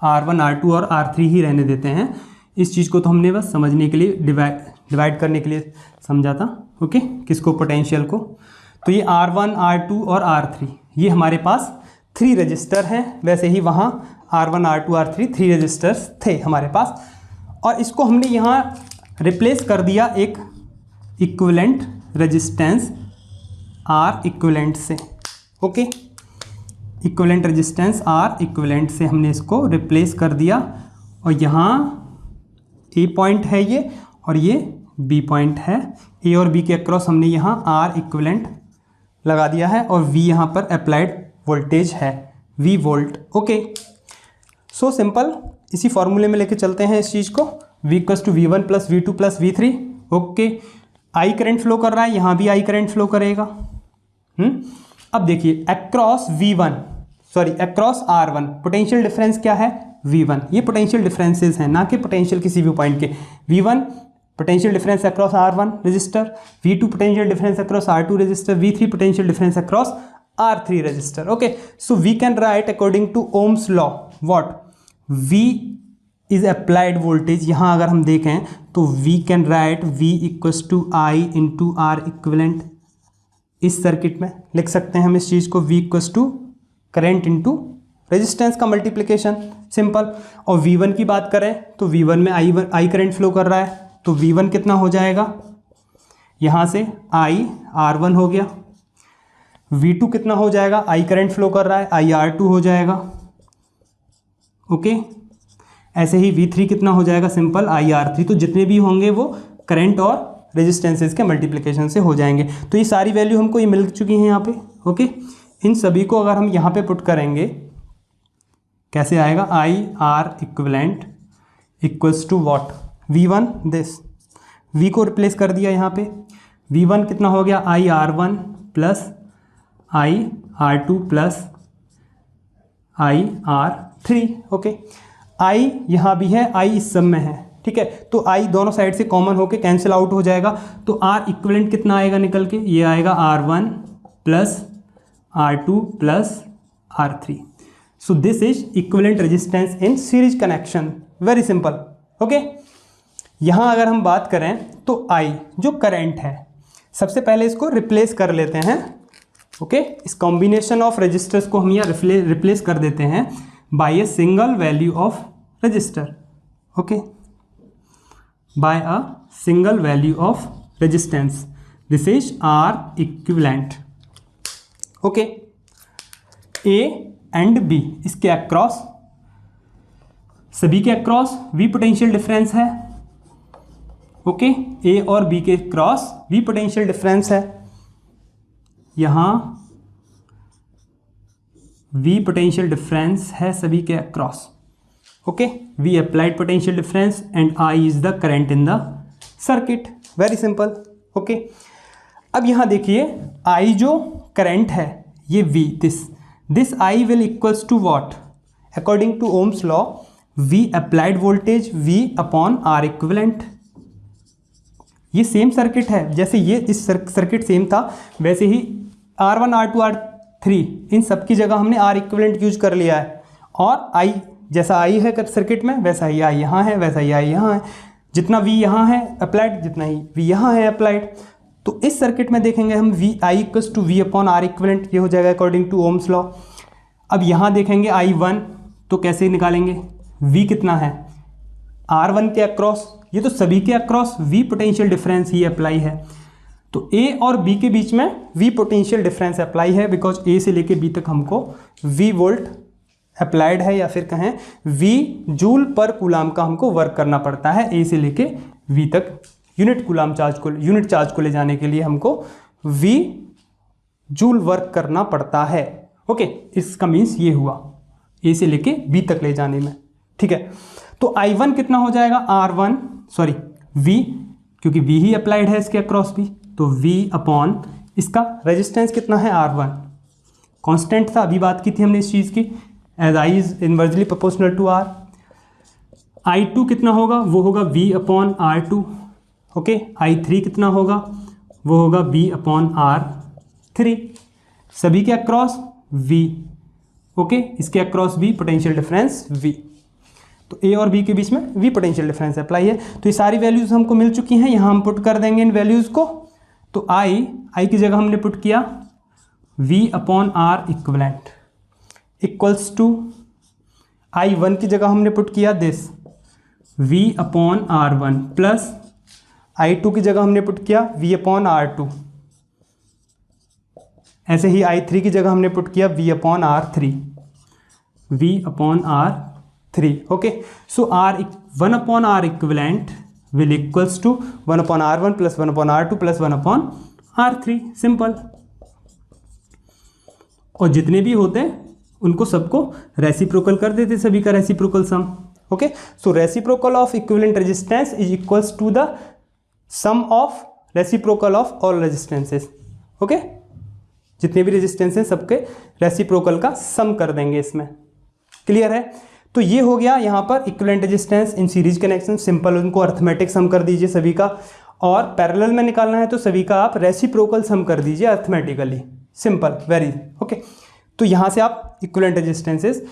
R1 R2 और R3 ही रहने देते हैं। इस चीज़ को तो हमने बस समझने के लिए डिवाइड करने के लिए समझा था। ओके, किसको, पोटेंशियल को। तो ये R1 R2 और R3 ये हमारे पास 3 रजिस्टर हैं। वैसे ही वहाँ R1 R2 R3 3 रजिस्टर्स थे हमारे पास, और इसको हमने यहाँ रिप्लेस कर दिया एक इक्विवेलेंट रेजिस्टेंस R इक्विवेलेंट से। Okay, equivalent resistance R equivalent से हमने इसको रिप्लेस कर दिया, और यहाँ A पॉइंट है ये और ये B पॉइंट है। A और B के अक्रॉस हमने यहाँ R इक्विवेलेंट लगा दिया है, और V यहाँ पर अप्लाइड वोल्टेज है, V volt. Okay, so simple, इसी फॉर्मूले में लेके चलते हैं इस चीज़ को। V = V1 + V2 + V3। Okay, I current flow कर रहा है, यहाँ भी I करंट फ्लो करेगा। अब देखिए अक्रॉस R1 पोटेंशियल डिफरेंस क्या है, V1। ये पोटेंशियल डिफरेंसेस हैं, ना कि पोटेंशियल किसी भी पॉइंट के। V1 potential difference across R1 resistor, V2 potential difference across R2 resistor, V3 potential difference across R3 resistor. Okay, so we can write according to Ohm's law what, V is applied voltage. यहाँ अगर हम देखें तो we can write V = I × R equivalent. इस circuit में लिख सकते हैं हम इस चीज़ को, V = करंट इंटू रेजिस्टेंस का मल्टीप्लिकेशन, सिंपल। और V1 की बात करें तो V1 में I करंट फ्लो कर रहा है, तो V1 कितना हो जाएगा, यहाँ से I R1 हो गया। V2 कितना हो जाएगा, I करंट फ्लो कर रहा है, I R2 हो जाएगा। ओके, ऐसे ही V3 कितना हो जाएगा, सिंपल I R3। तो जितने भी होंगे वो करंट और रेजिस्टेंसेस के मल्टीप्लिकेशन से हो जाएंगे। तो ये सारी वैल्यू हमको ये मिल चुकी हैं यहाँ पे। ओके, इन सभी को अगर हम यहाँ पे पुट करेंगे कैसे आएगा, I R equivalent = what, V1 this, V को रिप्लेस कर दिया यहाँ पे। V1 कितना हो गया, I R1 + I R2 + I R3। Okay, I यहाँ भी है, I इस सब में है, ठीक है। तो I दोनों साइड से कॉमन होके कैंसिल आउट हो जाएगा, तो R इक्विवेलेंट कितना आएगा निकल के, ये आएगा R1 + R2 + R3। So this is equivalent resistance in series connection, very simple. Okay, यहाँ अगर हम बात करें तो I जो करंट है, सबसे पहले इसको रिप्लेस कर लेते हैं। ओके, इस कॉम्बिनेशन ऑफ रजिस्टर्स को हम यहाँ रिप्लेस कर देते हैं by a single value of resistor. Okay, by a single value of resistance, this is R equivalent. Okay, A and B इसके अक्रॉस, सभी के अक्रॉस V पोटेंशियल डिफरेंस है। ओके, A और B के क्रॉस V पोटेंशियल डिफरेंस है, यहाँ V potential difference है सभी के across. Okay, V applied potential difference and I is the current in the circuit, very simple. Okay, अब यहाँ देखिए I जो करंट है ये V, this I will equals to what, according to Ohm's law V applied voltage V upon R equivalent. ये same circuit है, जैसे ये इस सर्किट सेम था वैसे ही R1 R2 R3 इन सब की जगह हमने R इक्विवेलेंट यूज कर लिया है, और I जैसा I है सर्किट में वैसा ही I यहाँ है, वैसा ही I यहाँ है। जितना V यहाँ है अप्लाइड, जितना ही V यहाँ है अप्लाइड। तो इस सर्किट में देखेंगे हम I = V upon R equivalent, ये हो जाएगा अकॉर्डिंग टू ओम्स लॉ। अब यहाँ देखेंगे I1, तो कैसे निकालेंगे, V कितना है R1 के अक्रॉस, ये तो सभी के अक्रॉस V पोटेंशियल डिफरेंस ही अप्लाई है। तो A और B के बीच में V पोटेंशियल डिफरेंस अप्लाई है, बिकॉज A से लेके B तक हमको V वोल्ट अप्लाइड है, या फिर कहें V जूल पर कूलाम का हमको वर्क करना पड़ता है। A से लेके V तक यूनिट चार्ज को ले जाने के लिए हमको V जूल वर्क करना पड़ता है। ओके, इसका मीन्स ये हुआ A से लेके B तक ले जाने में, ठीक है। तो I1 कितना हो जाएगा V, क्योंकि V ही अप्लाइड है इसके अक्रॉस भी, तो V अपॉन इसका रेजिस्टेंस कितना है R1, कांस्टेंट था, अभी बात की थी हमने इस चीज़ की, as I is inversely proportional to R। I2 कितना होगा, वो होगा V/R2। ओके, I3 कितना होगा, वो होगा V/R3। सभी के अक्रॉस V। ओके, इसके अक्रॉस भी पोटेंशियल डिफरेंस V। तो A और B के बीच में V पोटेंशियल डिफरेंस अप्लाई है। तो ये सारी वैल्यूज़ हमको मिल चुकी हैं, यहाँ हम पुट कर देंगे इन वैल्यूज़ को। तो I की जगह हमने पुट किया V/R equivalent equals to I1 की जगह हमने पुट किया दिस V/R1 प्लस I2 की जगह हमने पुट किया V/R2। ऐसे ही I3 की जगह हमने पुट किया V/R3। Okay, so 1/R equivalent will equals to 1/R1 plus 1/R2 plus 1/R3। Simple. और जितने भी होते हैं उनको सबको रेसिप्रोकल कर देते, सभी का reciprocal sum. Okay, so reciprocal of equivalent resistance is equals to the sum of reciprocal of all resistances. Okay, जितने भी रेजिस्टेंस हैं सबके रेसिप्रोकल का सम कर देंगे इसमें। क्लियर है? तो ये हो गया यहाँ पर equivalent resistance in series connection. Simple, उनको अर्थमेटिक सम कर दीजिए सभी का, और पैरेलल में निकालना है तो सभी का आप रेसिप्रोकल सम कर दीजिए अर्थमेटिकली। Simple, very okay. तो यहाँ से आप इक्विवेलेंट रेजिस्टेंसेस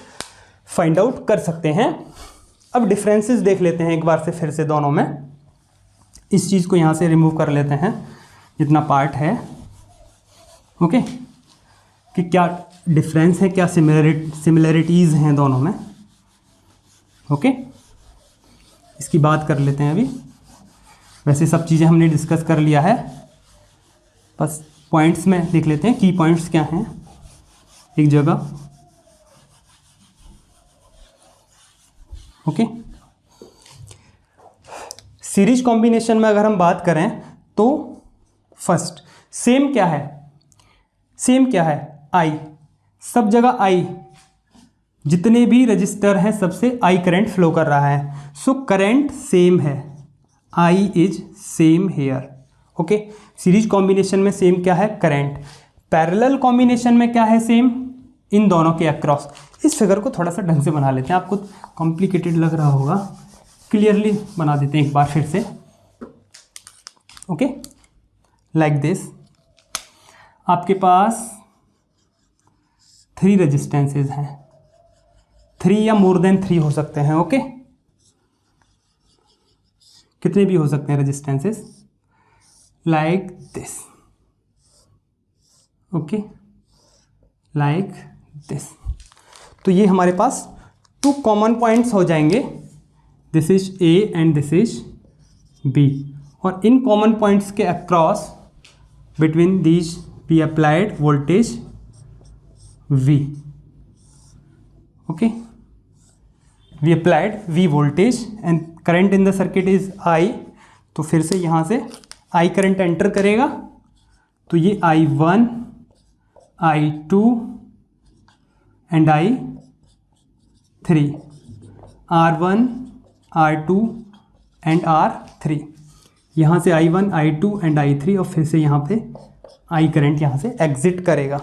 फाइंड आउट कर सकते हैं। अब डिफरेंसेस देख लेते हैं एक बार से फिर से दोनों में। इस चीज़ को यहाँ से रिमूव कर लेते हैं जितना पार्ट है। ओके, कि क्या डिफरेंस है, क्या सिमिलरिटीज़ हैं दोनों में। ओके, इसकी बात कर लेते हैं अभी। वैसे सब चीज़ें हमने डिस्कस कर लिया है, बस पॉइंट्स में देख लेते हैं की पॉइंट्स क्या हैं एक जगह। ओके, सीरीज कॉम्बिनेशन में अगर हम बात करें तो फर्स्ट सेम क्या है, सेम क्या है I, सब जगह I, जितने भी रजिस्टर हैं सबसे I करंट फ्लो कर रहा है। सो करंट सेम है, I is same here. Okay, series combination में सेम क्या है, करंट। पैरेलल कॉम्बिनेशन में क्या है, सेम इन दोनों के अक्रॉस। इस फिगर को थोड़ा सा ढंग से बना लेते हैं, आपको कॉम्प्लिकेटेड लग रहा होगा, क्लियरली बना देते हैं एक बार फिर से। ओके, लाइक दिस, आपके पास 3 रेजिस्टेंसेज हैं, 3 या मोर देन 3 हो सकते हैं। ओके, कितने भी हो सकते हैं resistances, like this. Okay, like this. तो ये हमारे पास 2 कॉमन पॉइंट्स हो जाएंगे, this is A and this is B। और इन कॉमन पॉइंट्स के across between these be applied voltage V। Okay, we applied V voltage and current in the circuit is I। तो फिर से यहाँ से I करंट एंटर करेगा, तो ये I1, I2 and I3, R1, R2 and R3। यहाँ से I1, I2 एंड I3, और फिर से यहाँ पे I करंट यहाँ से एग्जिट करेगा।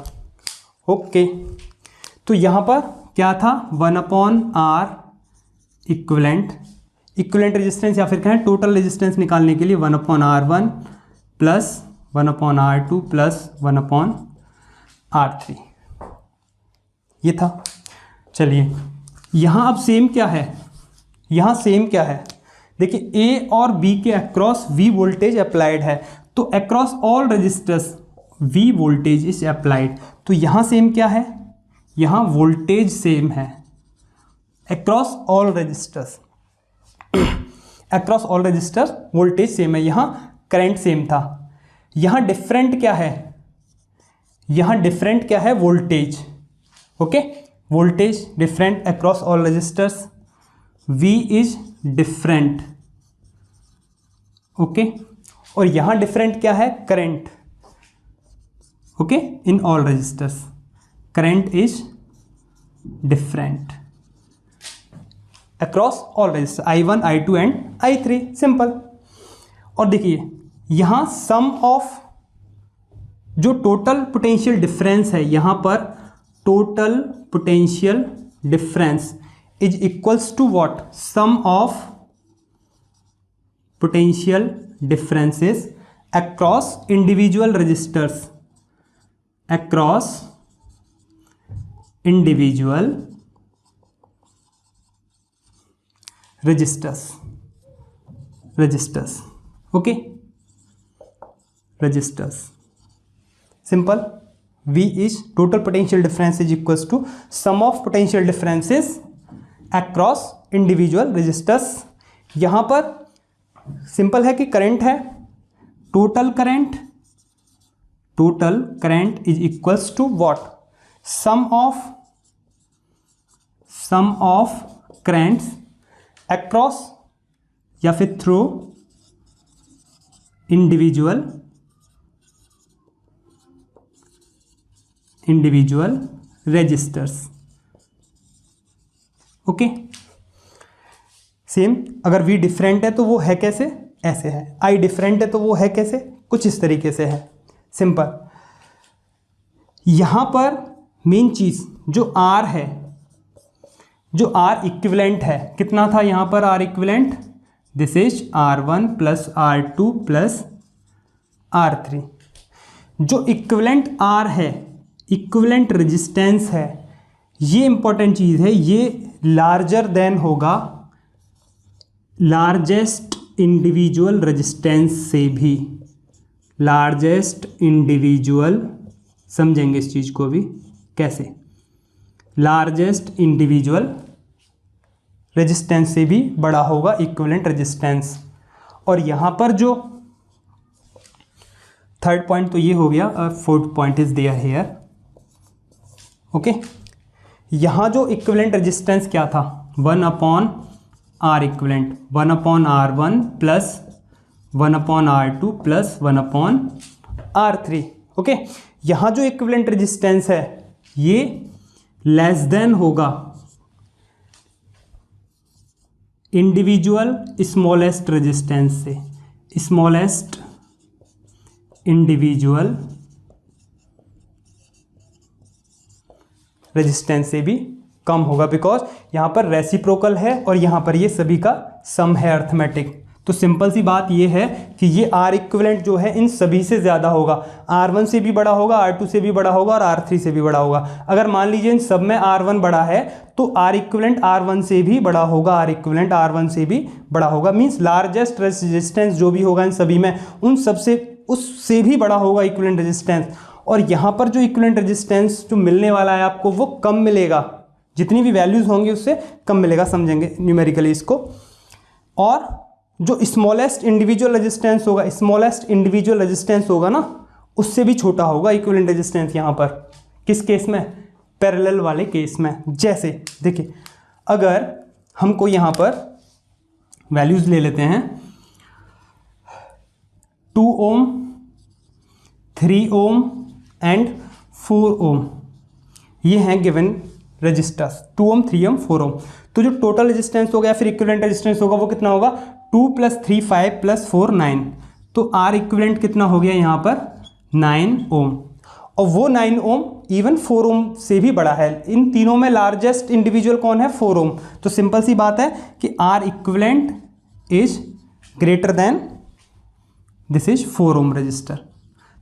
ओके, तो यहाँ पर क्या था, 1/R इक्विवेलेंट, इक्विवेलेंट रेजिस्टेंस या फिर कहें टोटल रेजिस्टेंस निकालने के लिए 1/R1 plus 1/R2 plus 1/R3, ये था। चलिए, यहाँ अब सेम क्या है, यहाँ सेम क्या है, देखिए A और B के अक्रॉस V वोल्टेज अप्लाइड है, तो across all resistors V voltage is applied. तो यहाँ सेम क्या है, यहाँ वोल्टेज सेम है across all resistors, across all resistors voltage same है, यहाँ करंट सेम था। यहाँ डिफरेंट क्या है, यहाँ डिफरेंट क्या है, voltage. Okay, voltage different across all resistors, V is different. Okay, और यहाँ डिफरेंट क्या है, current. Okay, in all resistors current is different across all resistor I1, I2 and I3। Simple. और देखिए यहाँ सम ऑफ जो टोटल पोटेंशियल डिफरेंस है यहाँ पर, total potential difference is equals to what, sum of potential differences across individual resistors, across individual resistors, okay, resistors. Simple, V is total potential difference is equals to sum of potential differences across individual resistors। यहाँ पर simple है कि current है, total current is equals to what, sum of currents across या फिर through individual resistors. Okay, same, अगर V different है तो वो है कैसे, ऐसे है, I डिफरेंट है तो वो है कैसे, कुछ इस तरीके से है। सिंपल, यहां पर मेन चीज जो R है, जो R इक्विवेलेंट है, कितना था यहां पर R equivalent, this is R1 plus R2 plus R3। जो इक्विवेलेंट R है, इक्विवेलेंट रेजिस्टेंस है, ये इंपॉर्टेंट चीज है, ये लार्जर देन होगा लार्जेस्ट इंडिविजुअल रेजिस्टेंस से भी, लार्जेस्ट इंडिविजुअल, समझेंगे इस चीज को भी कैसे, लार्जेस्ट इंडिविजुअल रेजिस्टेंस से भी बड़ा होगा इक्विवेलेंट रेजिस्टेंस। और यहां पर जो थर्ड पॉइंट तो ये हो गया, fourth point is there here. Okay, यहां जो इक्विवेलेंट रेजिस्टेंस क्या था, 1/R equivalent, 1/R1 plus 1/R2 plus 1/R3। Okay, यहां जो इक्विवेलेंट रेजिस्टेंस है ये लेस देन होगा इंडिविजुअल स्मॉलेस्ट रेजिस्टेंस से, स्मॉलेस्ट इंडिविजुअल रेजिस्टेंस से भी कम होगा, बिकॉज यहां पर रेसिप्रोकल है और यहां पर ये सभी का सम है अर्थमेटिक। तो सिंपल सी बात ये है कि ये R इक्विवेलेंट जो है इन सभी से ज़्यादा होगा, R1 से भी बड़ा होगा, R2 से भी बड़ा होगा और R3 से भी बड़ा होगा। अगर मान लीजिए इन सब में R1 बड़ा है तो R इक्विवेलेंट R1 से भी बड़ा होगा, R इक्विवेलेंट R1 से भी बड़ा होगा, मीन्स लार्जेस्ट रेजिस्टेंस जो भी होगा इन सभी में, उन सबसे उससे भी बड़ा होगा इक्विवेलेंट रेजिस्टेंस। और यहाँ पर जो इक्विवेलेंट रेजिस्टेंस जो मिलने वाला है आपको वो कम मिलेगा, जितनी भी वैल्यूज़ होंगी उससे कम मिलेगा, समझेंगे न्यूमेरिकली इसको। और जो स्मॉलेस्ट इंडिविजुअल रेजिस्टेंस होगा, स्मॉलेस्ट इंडिविजुअल रेजिस्टेंस होगा ना, उससे भी छोटा होगा इक्विवेलेंट रेजिस्टेंस यहाँ पर, किस केस में, पैरेलल वाले केस में। जैसे देखिए, अगर हमको यहाँ पर वैल्यूज़ ले लेते हैं 2 ओम, 3 ओम एंड 4 ओम, ये हैं गिवन रजिस्टर्स, 2 ओम, 3 ओम, 4 ओम। तो जो टोटल रेजिस्टेंस होगा या फिर इक्विवेलेंट रेजिस्टेंस होगा वो कितना होगा, 2 + 3 5 + 4 9। तो R इक्विवेलेंट कितना हो गया यहाँ पर, 9 ओम। और वो 9 ओम इवन 4 ओम से भी बड़ा है। इन तीनों में लार्जेस्ट इंडिविजुअल कौन है, 4 ओम। तो सिंपल सी बात है कि R equivalent is greater than this is 4 ohm resistor.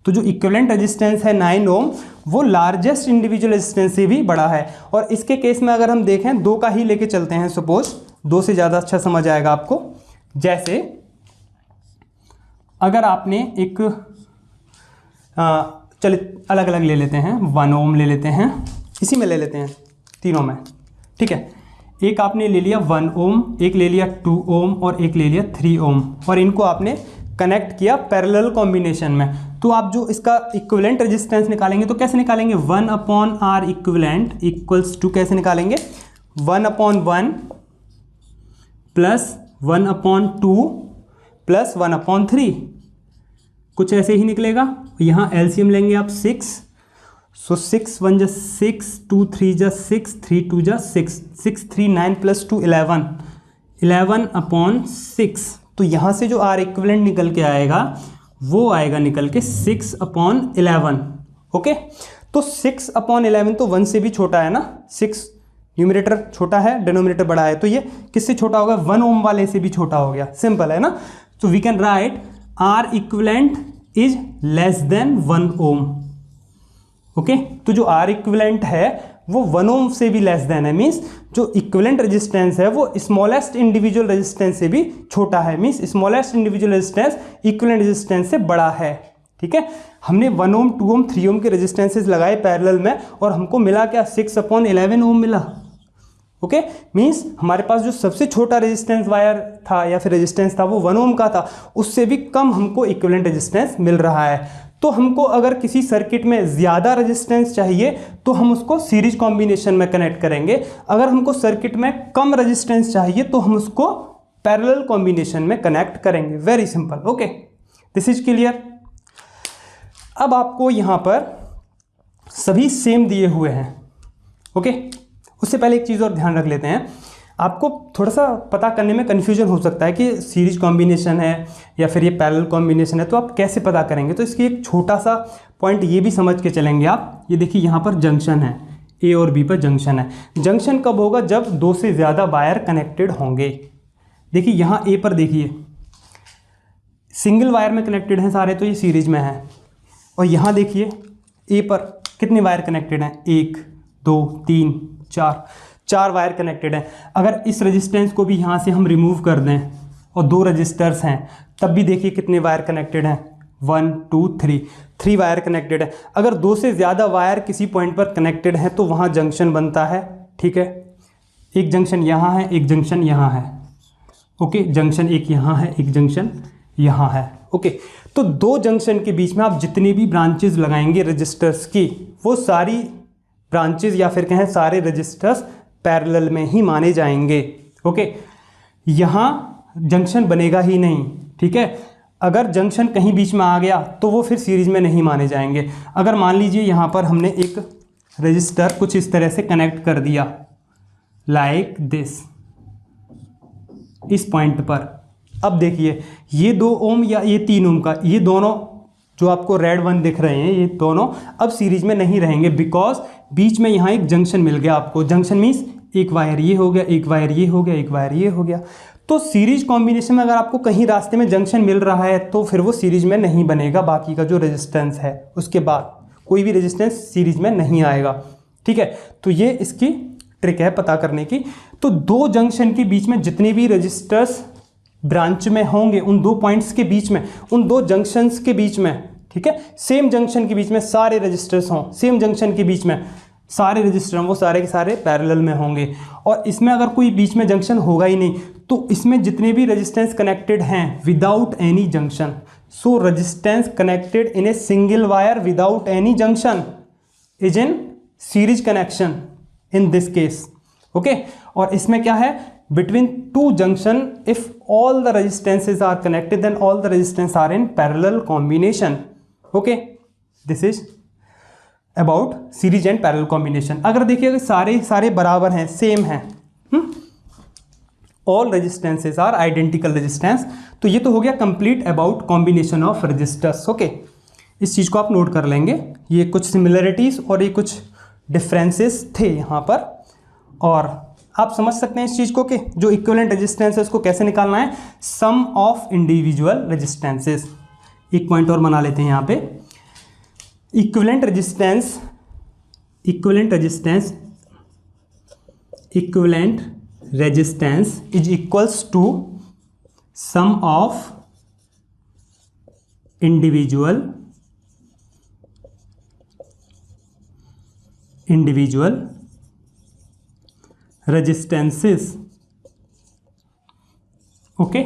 तो जो इक्विवेलेंट रेजिस्टेंस है 9 ओम वो लार्जेस्ट इंडिविजुअल रेजिस्टेंस से भी बड़ा है। और इसके केस में अगर हम देखें, 2 का ही लेके चलते हैं, सपोज 2 से ज़्यादा अच्छा समझ आएगा आपको। जैसे अगर आपने एक चलिए अलग अलग ले लेते हैं, 1 ओम ले लेते हैं, इसी में ले लेते हैं तीनों में, ठीक है। एक आपने ले लिया 1 ओम, एक ले लिया 2 ओम और एक ले लिया 3 ओम, और इनको आपने कनेक्ट किया पैरेलल कॉम्बिनेशन में। तो आप जो इसका इक्विवेलेंट रेजिस्टेंस निकालेंगे तो कैसे निकालेंगे, 1/R इक्विवेलेंट इक्वल्स टू कैसे निकालेंगे, 1/1 प्लस 1/2 प्लस 1/3, कुछ ऐसे ही निकलेगा। यहाँ एलसीएम लेंगे आप 6, सो 6 1 जा 6, 2 3 जा 6, 3 2 जा 6, 6 3 9 + 2 11, 11/6। तो यहाँ से जो R इक्विवेलेंट निकल के आएगा वो आएगा निकल के 6/11। ओके, तो 6/11 तो 1 से भी छोटा है ना, 6 न्यूमरेटर छोटा है, डिनोमिनेटर बड़ा है, तो ये किससे छोटा होगा, 1 ओम वाले से भी छोटा हो गया, सिंपल है ना। तो we can write R equivalent is less than 1 ohm. Okay, तो जो आर इक्विवेलेंट है वो 1 ओम से भी लेस देन है, मीन्स जो इक्विवेलेंट रेजिस्टेंस है वो स्मॉलेस्ट इंडिविजुअल रेजिस्टेंस से भी छोटा है, means smallest individual resistance equivalent resistance से बड़ा है। ठीक है, हमने 1 ओम 2 ओम 3 ओम के रेजिस्टेंसेस लगाए पैरेलल में और हमको मिला क्या, 6/11 ओम मिला। ओके, मीन्स हमारे पास जो सबसे छोटा रेजिस्टेंस वायर था या फिर रेजिस्टेंस था वो 1 ओम का था, उससे भी कम हमको इक्विवेलेंट रेजिस्टेंस मिल रहा है। तो हमको अगर किसी सर्किट में ज़्यादा रेजिस्टेंस चाहिए तो हम उसको सीरीज कॉम्बिनेशन में कनेक्ट करेंगे, अगर हमको सर्किट में कम रेजिस्टेंस चाहिए तो हम उसको पैरेलल कॉम्बिनेशन में कनेक्ट करेंगे। Very simple. Okay, this is clear. अब आपको यहाँ पर सभी सेम दिए हुए हैं। ओके, उससे पहले एक चीज़ और ध्यान रख लेते हैं, आपको थोड़ा सा पता करने में कन्फ्यूजन हो सकता है कि सीरीज कॉम्बिनेशन है या फिर ये पैरेलल कॉम्बिनेशन है, तो आप कैसे पता करेंगे। तो इसकी एक छोटा सा पॉइंट ये भी समझ के चलेंगे आप। ये देखिए यहाँ पर जंक्शन है, ए और बी पर जंक्शन है। जंक्शन कब होगा, जब 2 से ज़्यादा वायर कनेक्टेड होंगे। देखिए यहाँ ए पर देखिए सिंगल वायर में कनेक्टेड हैं सारे, तो ये सीरीज में है। और यहाँ देखिए ए पर कितने वायर कनेक्टेड हैं, 1 2 3 4 वायर कनेक्टेड हैं। अगर इस रेजिस्टेंस को भी यहाँ से हम रिमूव कर दें और 2 रजिस्टर्स हैं, तब भी देखिए कितने वायर कनेक्टेड हैं, 1 2 3 वायर कनेक्टेड है। अगर 2 से ज़्यादा वायर किसी पॉइंट पर कनेक्टेड हैं तो वहाँ जंक्शन बनता है। ठीक है, एक जंक्शन यहाँ है, एक जंक्शन यहाँ है। ओके, जंक्शन एक यहाँ है, एक जंक्शन यहाँ है। ओके, तो 2 जंक्शन के बीच में आप जितनी भी ब्रांचेज लगाएंगे रजिस्टर्स की, वो सारी ब्रांचेज या फिर कहें सारे रजिस्टर्स पैरेलल में ही माने जाएंगे। ओके, यहाँ जंक्शन बनेगा ही नहीं। ठीक है, अगर जंक्शन कहीं बीच में आ गया तो वो फिर सीरीज में नहीं माने जाएंगे। अगर मान लीजिए यहाँ पर हमने एक रजिस्टर कुछ इस तरह से कनेक्ट कर दिया, लाइक दिस, इस पॉइंट पर, अब देखिए ये 2 ओम या ये 3 ओम का, ये दोनों जो आपको रेड 1 दिख रहे हैं, ये दोनों अब सीरीज में नहीं रहेंगे, बिकॉज बीच में यहाँ एक जंक्शन मिल गया आपको। जंक्शन मीन्स एक वायर ये हो गया, एक वायर ये हो गया, एक वायर ये हो गया। तो सीरीज कॉम्बिनेशन में अगर आपको कहीं रास्ते में जंक्शन मिल रहा है तो फिर वो सीरीज में नहीं बनेगा, बाकी का जो रेजिस्टेंस है उसके बाद कोई भी रेजिस्टेंस सीरीज में नहीं आएगा। ठीक है, तो ये इसकी ट्रिक है पता करने की। तो 2 जंक्शन के बीच में जितने भी रजिस्टर्स ब्रांच में होंगे, उन 2 पॉइंट्स के बीच में, उन 2 जंक्शंस के बीच में, ठीक है, सेम जंक्शन के बीच में सारे रजिस्टर्स हों, सेम जंक्शन के बीच में सारे रजिस्टर वो सारे के सारे पैरेलल में होंगे। और इसमें अगर कोई बीच में जंक्शन होगा ही नहीं तो इसमें जितने भी रेजिस्टेंस कनेक्टेड हैं without any junction, so resistance connected in a single wire without any junction is in series connection in this case. Okay, और इसमें क्या है, between 2 junction, if all the resistances are connected then all the resistance are in parallel combination. Okay, this is about series and parallel combination. अगर देखिए सारे बराबर हैं, same हैं, all resistances are identical resistance, तो ये तो हो गया complete about combination of resistors. Okay, इस चीज़ को आप नोट कर लेंगे, ये कुछ similarities और ये कुछ differences थे यहाँ पर। और आप समझ सकते हैं इस चीज़ को कि जो इक्विवेलेंट रेजिस्टेंस है उसको कैसे निकालना है, सम ऑफ इंडिविजुअल रेजिस्टेंसेस। एक पॉइंट और बना लेते हैं यहाँ पे, equivalent resistance is equals to sum of individual resistances. Okay,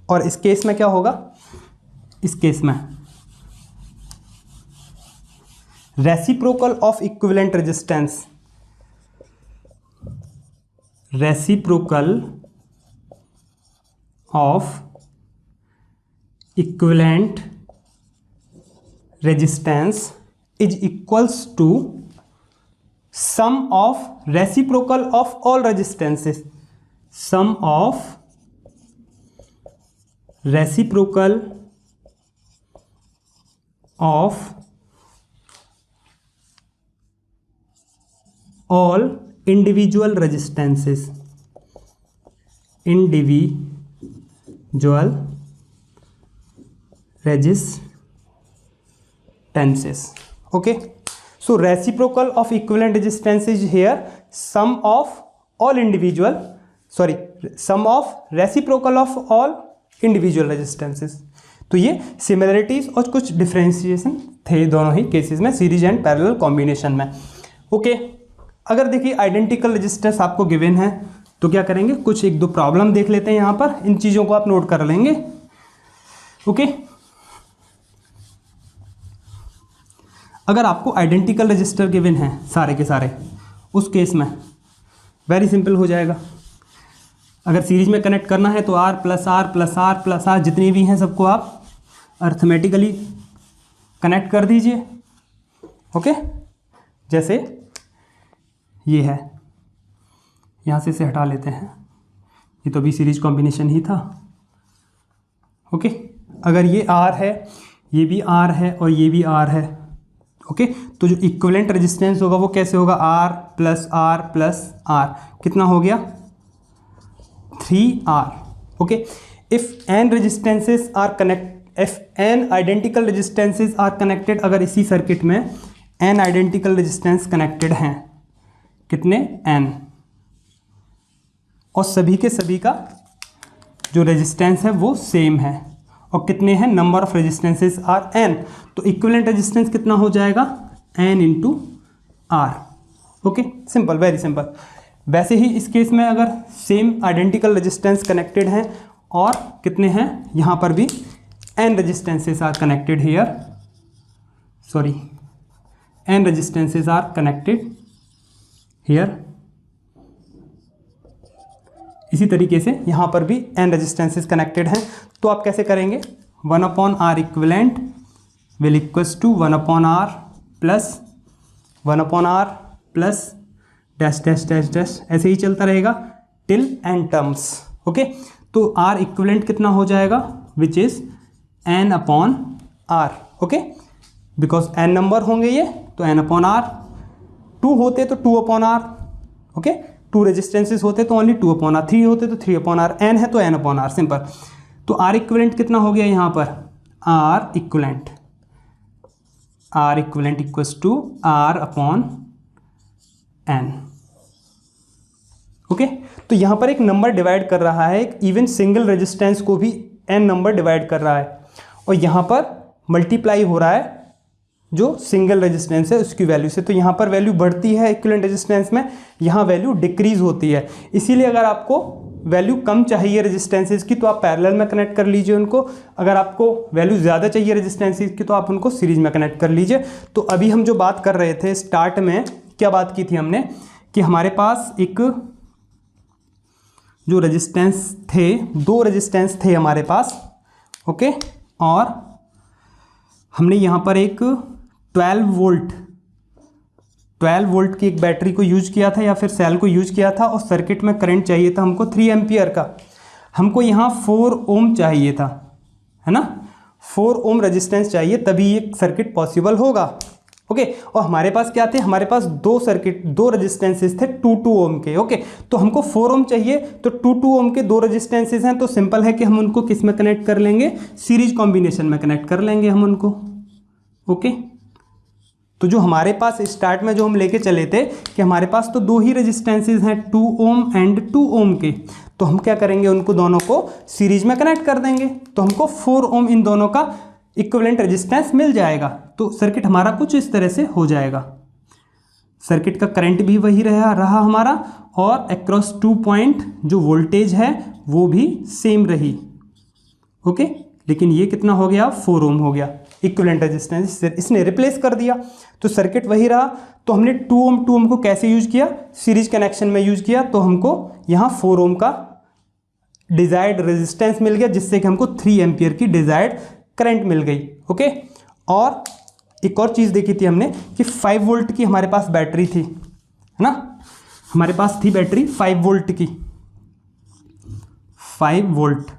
और इस केस में क्या होगा, इस केस में reciprocal of equivalent resistance, reciprocal of equivalent resistance is equals to sum of reciprocal of all resistances, sum of reciprocal of all individual resistances, individual resistances. Okay, so reciprocal of equivalent resistance is here sum of all individual, sorry, sum of reciprocal of all individual resistances. तो ये similarities और कुछ differentiation थे दोनों ही cases में, series and parallel combination में. Okay, अगर देखिए आइडेंटिकल रेजिस्टेंस आपको गिवन है तो क्या करेंगे, कुछ एक दो प्रॉब्लम देख लेते हैं यहाँ पर, इन चीज़ों को आप नोट कर लेंगे. ओके, अगर आपको आइडेंटिकल रेजिस्टर गिवन है सारे के सारे, उस केस में वेरी सिंपल हो जाएगा. अगर सीरीज में कनेक्ट करना है तो R plus R plus R plus R जितनी भी हैं सबको आप अर्थमेटिकली कनेक्ट कर दीजिए. ओके, जैसे ये है, यहाँ से इसे हटा लेते हैं, ये तो भी सीरीज कॉम्बिनेशन ही था. ओके, अगर ये R है, ये भी R है और ये भी R है. ओके, तो जो इक्विवेलेंट रेजिस्टेंस होगा वो कैसे होगा, R plus R plus R, कितना हो गया 3R. Okay, if n resistances are connect, if n identical resistances are connected, अगर इसी सर्किट में n आइडेंटिकल रेजिस्टेंस कनेक्टेड हैं, कितने n, और सभी के सभी का जो रेजिस्टेंस है वो सेम है, और कितने हैं, number of resistances are n, तो इक्विवेलेंट रेजिस्टेंस कितना हो जाएगा n into R. Okay, simple, very simple. वैसे ही इस केस में अगर सेम आइडेंटिकल रेजिस्टेंस कनेक्टेड हैं और कितने हैं, यहाँ पर भी n resistances are connected here, sorry n resistances are connected here. इसी तरीके से यहाँ पर भी n रेजिस्टेंसेस कनेक्टेड हैं, तो आप कैसे करेंगे, 1/r equivalent will equals to 1/r plus 1/r plus dash dash dash dash, ऐसे ही चलता रहेगा टिल n टर्म्स. ओके, तो r इक्विवेलेंट कितना हो जाएगा, which is n/r. Okay, because n number होंगे ये, तो n/r, 2 होते तो 2/r. ओके, 2 रेजिस्टेंसेस होते तो ओनली 2/r, 3 होते तो 3/r, n है तो n/r, सिंपल. तो R इक्विवेलेंट कितना हो गया यहाँ पर, R equivalent equals to R/n. Okay, तो यहाँ पर एक नंबर डिवाइड कर रहा है, एक इवन सिंगल रेजिस्टेंस को भी n नंबर डिवाइड कर रहा है, और यहाँ पर मल्टीप्लाई हो रहा है जो सिंगल रेजिस्टेंस है उसकी वैल्यू से. तो यहाँ पर वैल्यू बढ़ती है इक्विवेलेंट रेजिस्टेंस में, यहाँ वैल्यू डिक्रीज होती है. इसीलिए अगर आपको वैल्यू कम चाहिए रेजिस्टेंसेस की तो आप पैरेलल में कनेक्ट कर लीजिए उनको, अगर आपको वैल्यू ज़्यादा चाहिए रेजिस्टेंसेस की तो आप उनको सीरीज में कनेक्ट कर लीजिए. तो अभी हम जो बात कर रहे थे स्टार्ट में, क्या बात की थी हमने, कि हमारे पास एक जो रेजिस्टेंस थे, 2 रेजिस्टेंस थे हमारे पास. ओके, और हमने यहाँ पर एक 12 वोल्ट की एक बैटरी को यूज किया था या फिर सेल को यूज किया था, और सर्किट में करंट चाहिए था हमको 3 एम्पियर का. हमको यहाँ 4 ओम चाहिए था, है ना, 4 ओम रेजिस्टेंस चाहिए, तभी ये सर्किट पॉसिबल होगा. ओके, और हमारे पास क्या थे, हमारे पास 2 रेजिस्टेंसेस थे 2 ओम के. ओके, तो हमको 4 ओम चाहिए, तो 2 ओम के 2 रेजिस्टेंसेस हैं, तो सिंपल है कि हम उनको किस में कनेक्ट कर लेंगे, सीरीज कॉम्बिनेशन में कनेक्ट कर लेंगे हम उनको. ओके, तो जो हमारे पास स्टार्ट में जो हम लेके चले थे कि हमारे पास तो 2 ही रेजिस्टेंसेस हैं, 2 ओम एंड 2 ओम के, तो हम क्या करेंगे, उनको दोनों को सीरीज में कनेक्ट कर देंगे, तो हमको 4 ओम इन दोनों का इक्विवेलेंट रेजिस्टेंस मिल जाएगा. तो सर्किट हमारा कुछ इस तरह से हो जाएगा. सर्किट का करंट भी वही रहा हमारा, और अक्रॉस 2 पॉइंट जो वोल्टेज है वो भी सेम रही. ओके, लेकिन ये कितना हो गया, 4 ओम हो गया इक्विवेलेंट रेजिस्टेंस, इसने रिप्लेस कर दिया, तो सर्किट वही रहा. तो हमने 2 ओम को कैसे यूज किया, सीरीज कनेक्शन में यूज किया, तो हमको यहाँ 4 ओम का डिजायर्ड रेजिस्टेंस मिल गया, जिससे कि हमको 3 एम्पियर की डिजायर्ड करंट मिल गई. ओके, और एक और चीज़ देखी थी हमने कि 5 वोल्ट की हमारे पास बैटरी थी, है ना, हमारे पास थी बैटरी 5 वोल्ट की, 5 वोल्ट.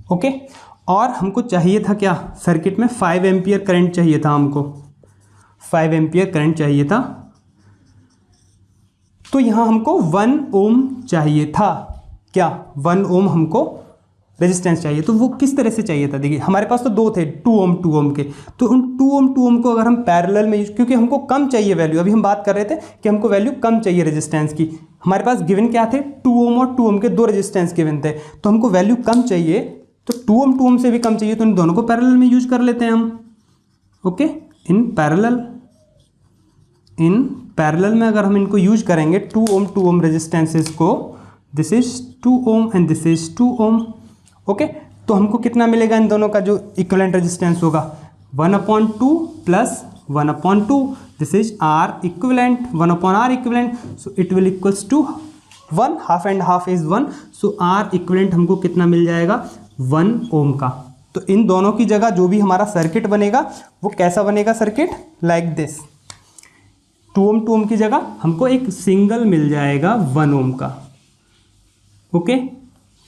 ओके, और हमको चाहिए था क्या, सर्किट में 5 एम्पियर करंट चाहिए था, हमको 5 एम्पियर करंट चाहिए था। तो यहाँ हमको 1 ओम चाहिए था, क्या 1 ओम हमको रेजिस्टेंस चाहिए। तो वो किस तरह से चाहिए था, देखिए हमारे पास तो 2 थे 2 ओम के, तो उन 2 ओम को अगर हम पैरेलल में यूज, क्योंकि हमको कम चाहिए वैल्यू, अभी हम बात कर रहे थे कि हमको वैल्यू कम चाहिए रेजिस्टेंस की, हमारे पास गिवन क्या थे 2 ओम और 2 ओम के 2 रेजिस्टेंस गिवन थे, तो हमको वैल्यू कम चाहिए, तो 2 ओम से भी कम चाहिए, तो इन दोनों को पैरेलल में यूज कर लेते हैं हम। ओके, इन पैरेलल में अगर हम इनको यूज करेंगे 2 ओम रेजिस्टेंसेस को, this is 2 ohm and this is 2 ohm. Okay, तो हमको कितना मिलेगा इन दोनों का जो इक्विवेलेंट रेजिस्टेंस होगा, 1/2 plus 1/2, this is R equivalent, 1/r equivalent, so it will equals to 1, half and half is 1, so R equivalent हमको कितना मिल जाएगा 1 ओम का। तो इन दोनों की जगह जो भी हमारा सर्किट बनेगा वो कैसा बनेगा, सर्किट लाइक दिस, 2 ओम की जगह हमको एक सिंगल मिल जाएगा 1 ओम का। ओके,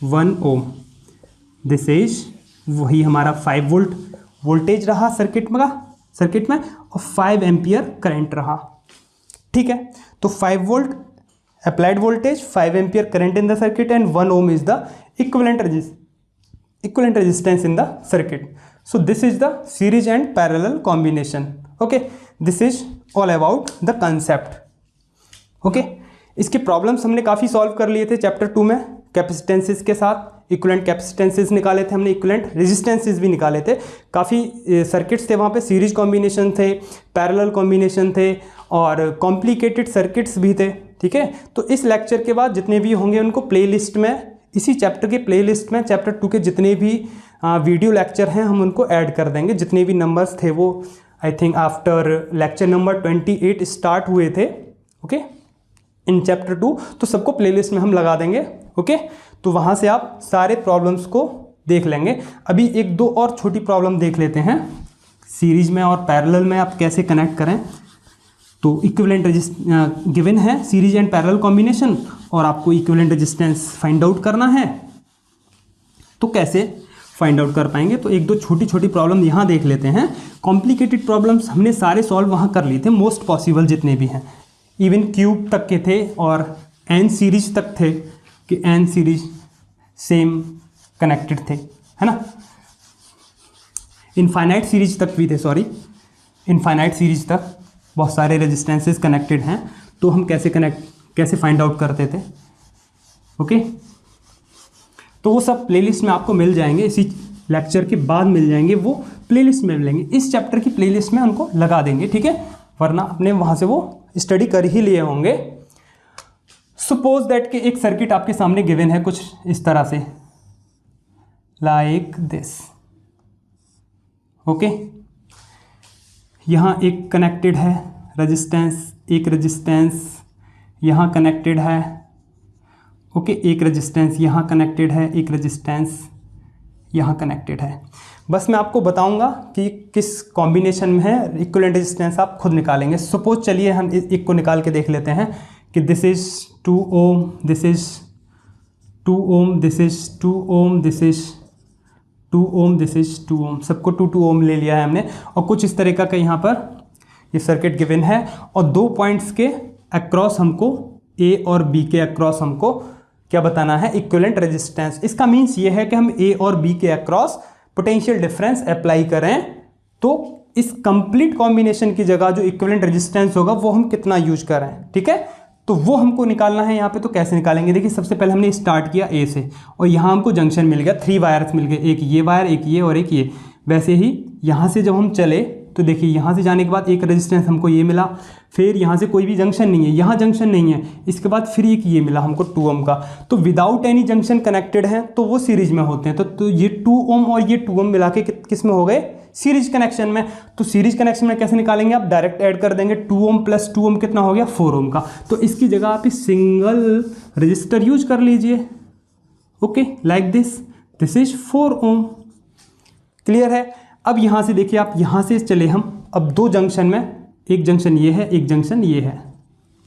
1 ओम, दिस इज वही हमारा 5 वोल्ट वोल्टेज रहा सर्किट में और 5 एम्पियर करंट रहा। ठीक है, तो 5 volt applied voltage, 5 ampere current in the circuit and 1 ohm is the equivalent resistance in the circuit. So this is the series and parallel combination. Okay, this is all about the concept. Okay, इसके problems हमने काफ़ी solve कर लिए थे chapter 2 में, कैपेसिटेंसेस के साथ equivalent कैपेसिटेंसेस निकाले थे हमने, इक्विवेलेंट रेजिस्टेंसेस भी निकाले थे, काफ़ी सर्किट्स थे वहाँ पे, सीरीज कॉम्बिनेशन थे, पैरेलल कॉम्बिनेशन थे और कॉम्प्लिकेटेड सर्किट्स भी थे। ठीक है, तो इस लेक्चर के बाद जितने भी होंगे उनको प्लेलिस्ट में, इसी चैप्टर के प्लेलिस्ट में चैप्टर 2 के जितने भी वीडियो लेक्चर हैं हम उनको ऐड कर देंगे, जितने भी नंबर्स थे वो I think after lecture number 28 start हुए थे। ओके, इन चैप्टर 2, तो सबको प्लेलिस्ट में हम लगा देंगे। ओके, तो वहाँ से आप सारे प्रॉब्लम्स को देख लेंगे। अभी 1-2 और छोटी प्रॉब्लम देख लेते हैं, सीरीज में और पैरेलल में आप कैसे कनेक्ट करें। तो इक्विवेलेंट गिवन है सीरीज एंड पैरेलल कॉम्बिनेशन और आपको इक्विवेलेंट रेजिस्टेंस फाइंड आउट करना है, तो कैसे फाइंड आउट कर पाएंगे। तो 1-2 छोटी प्रॉब्लम यहाँ देख लेते हैं। कॉम्प्लिकेटेड प्रॉब्लम्स हमने सारे सॉल्व वहाँ कर लिए थे, मोस्ट पॉसिबल जितने भी हैं, इवन क्यूब तक के थे और एन सीरीज तक थे कि एन सीरीज सेम कनेक्टेड थे, है ना। इनफाइनाइट सीरीज तक भी थे, सॉरी, इनफाइनाइट सीरीज तक बहुत सारे रेजिस्टेंसेस कनेक्टेड हैं। तो हम कैसे फाइंड आउट करते थे। ओके, तो वो सब प्लेलिस्ट में आपको मिल जाएंगे, इसी लेक्चर के बाद मिल जाएंगे, वो प्लेलिस्ट में मिलेंगे, इस चैप्टर की प्लेलिस्ट में उनको लगा देंगे। ठीक है, वरना अपने वहाँ से वो स्टडी कर ही लिए होंगे। सपोज दैट कि एक सर्किट आपके सामने गिवन है कुछ इस तरह से, लाइक दिस। ओके, यहाँ एक कनेक्टेड है रेजिस्टेंस, एक रेजिस्टेंस यहाँ कनेक्टेड है। ओके, एक रेजिस्टेंस यहाँ कनेक्टेड है, एक रेजिस्टेंस यहाँ कनेक्टेड है। बस मैं आपको बताऊंगा कि किस कॉम्बिनेशन में है, इक्विवेलेंट रेजिस्टेंस आप खुद निकालेंगे। सपोज चलिए हम एक को निकाल के देख लेते हैं कि this is 2 ohm, this is 2 ohm, this is 2 ohm, this is 2 ohm, this is 2 ohm, सबको 2 ओम ले लिया है हमने। और कुछ इस तरीका का यहाँ पर ये सर्किट गिवन है और 2 पॉइंट्स के अक्रॉस हमको, ए और बी के अक्रॉस हमको क्या बताना है, इक्विवेलेंट रेजिस्टेंस। इसका मीन्स ये है कि हम ए और बी के अक्रॉस पोटेंशियल डिफरेंस अप्लाई करें तो इस कंप्लीट कॉम्बिनेशन की जगह जो इक्विवेलेंट रेजिस्टेंस होगा वो हम कितना यूज करें। ठीक है, तो वो हमको निकालना है यहाँ पे। तो कैसे निकालेंगे, देखिए सबसे पहले हमने स्टार्ट किया ए से और यहाँ हमको जंक्शन मिल गया, 3 वायर्स मिल गए, एक ये वायर, एक ये और एक ये। वैसे ही यहाँ से जब हम चले तो देखिए यहाँ से जाने के बाद एक रेजिस्टेंस हमको ये मिला, फिर यहाँ से कोई भी जंक्शन नहीं है, यहाँ जंक्शन नहीं है, इसके बाद फिर एक ये मिला हमको 2 ओम का। तो विदाउट एनी जंक्शन कनेक्टेड है तो वो सीरीज में होते हैं। तो ये 2 ओम और ये 2 ओम मिला के किस में हो गए, सीरीज कनेक्शन में। तो सीरीज कनेक्शन में कैसे निकालेंगे, आप डायरेक्ट ऐड कर देंगे, 2 ओम प्लस 2 ओम कितना हो गया, 4 ओम का। तो इसकी जगह आप इस सिंगल रजिस्टर यूज कर लीजिए। Okay, like this is 4 ohm. Clear है। अब यहाँ से देखिए, आप यहाँ से चले हम अब 2 जंक्शन में, एक जंक्शन ये है, एक जंक्शन ये है।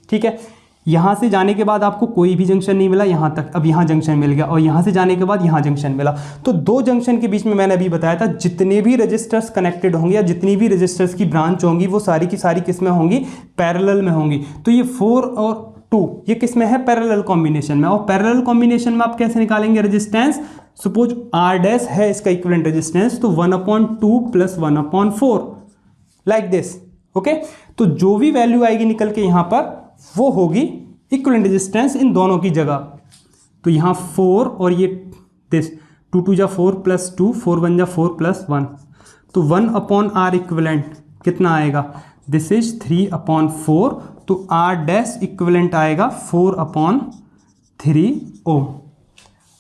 ठीक है, यहाँ से जाने के बाद आपको कोई भी जंक्शन नहीं मिला यहाँ तक, अब यहाँ जंक्शन मिल गया, और यहाँ से जाने के बाद यहाँ जंक्शन मिला। तो दो जंक्शन के बीच में मैंने अभी बताया था जितने भी रजिस्टर्स कनेक्टेड होंगे या जितनी भी रजिस्टर्स की ब्रांच होंगी वो सारी की सारी किस में होंगी, पैरेलल में होंगी। तो ये 4 और 2 ये किस में है, पैरेलल कॉम्बिनेशन में। और पैरेलल कॉम्बिनेशन में आप कैसे निकालेंगे रेजिस्टेंस, सपोज आर डैश है इसका इक्विवेलेंट रेजिस्टेंस, तो 1/2 + 1/4 लाइक दिस। ओके, तो जो भी वैल्यू आएगी निकल के यहाँ पर वो होगी इक्विवेलेंट रेजिस्टेंस इन दोनों की जगह। तो यहाँ 4 और ये दिस 2 × 2 = 4 + 2 4 × 1 = 4 + 1, तो 1/R इक्विवेलेंट कितना आएगा, दिस इज 3/4। तो R डैश इक्विवेलेंट आएगा 4/3 ओम।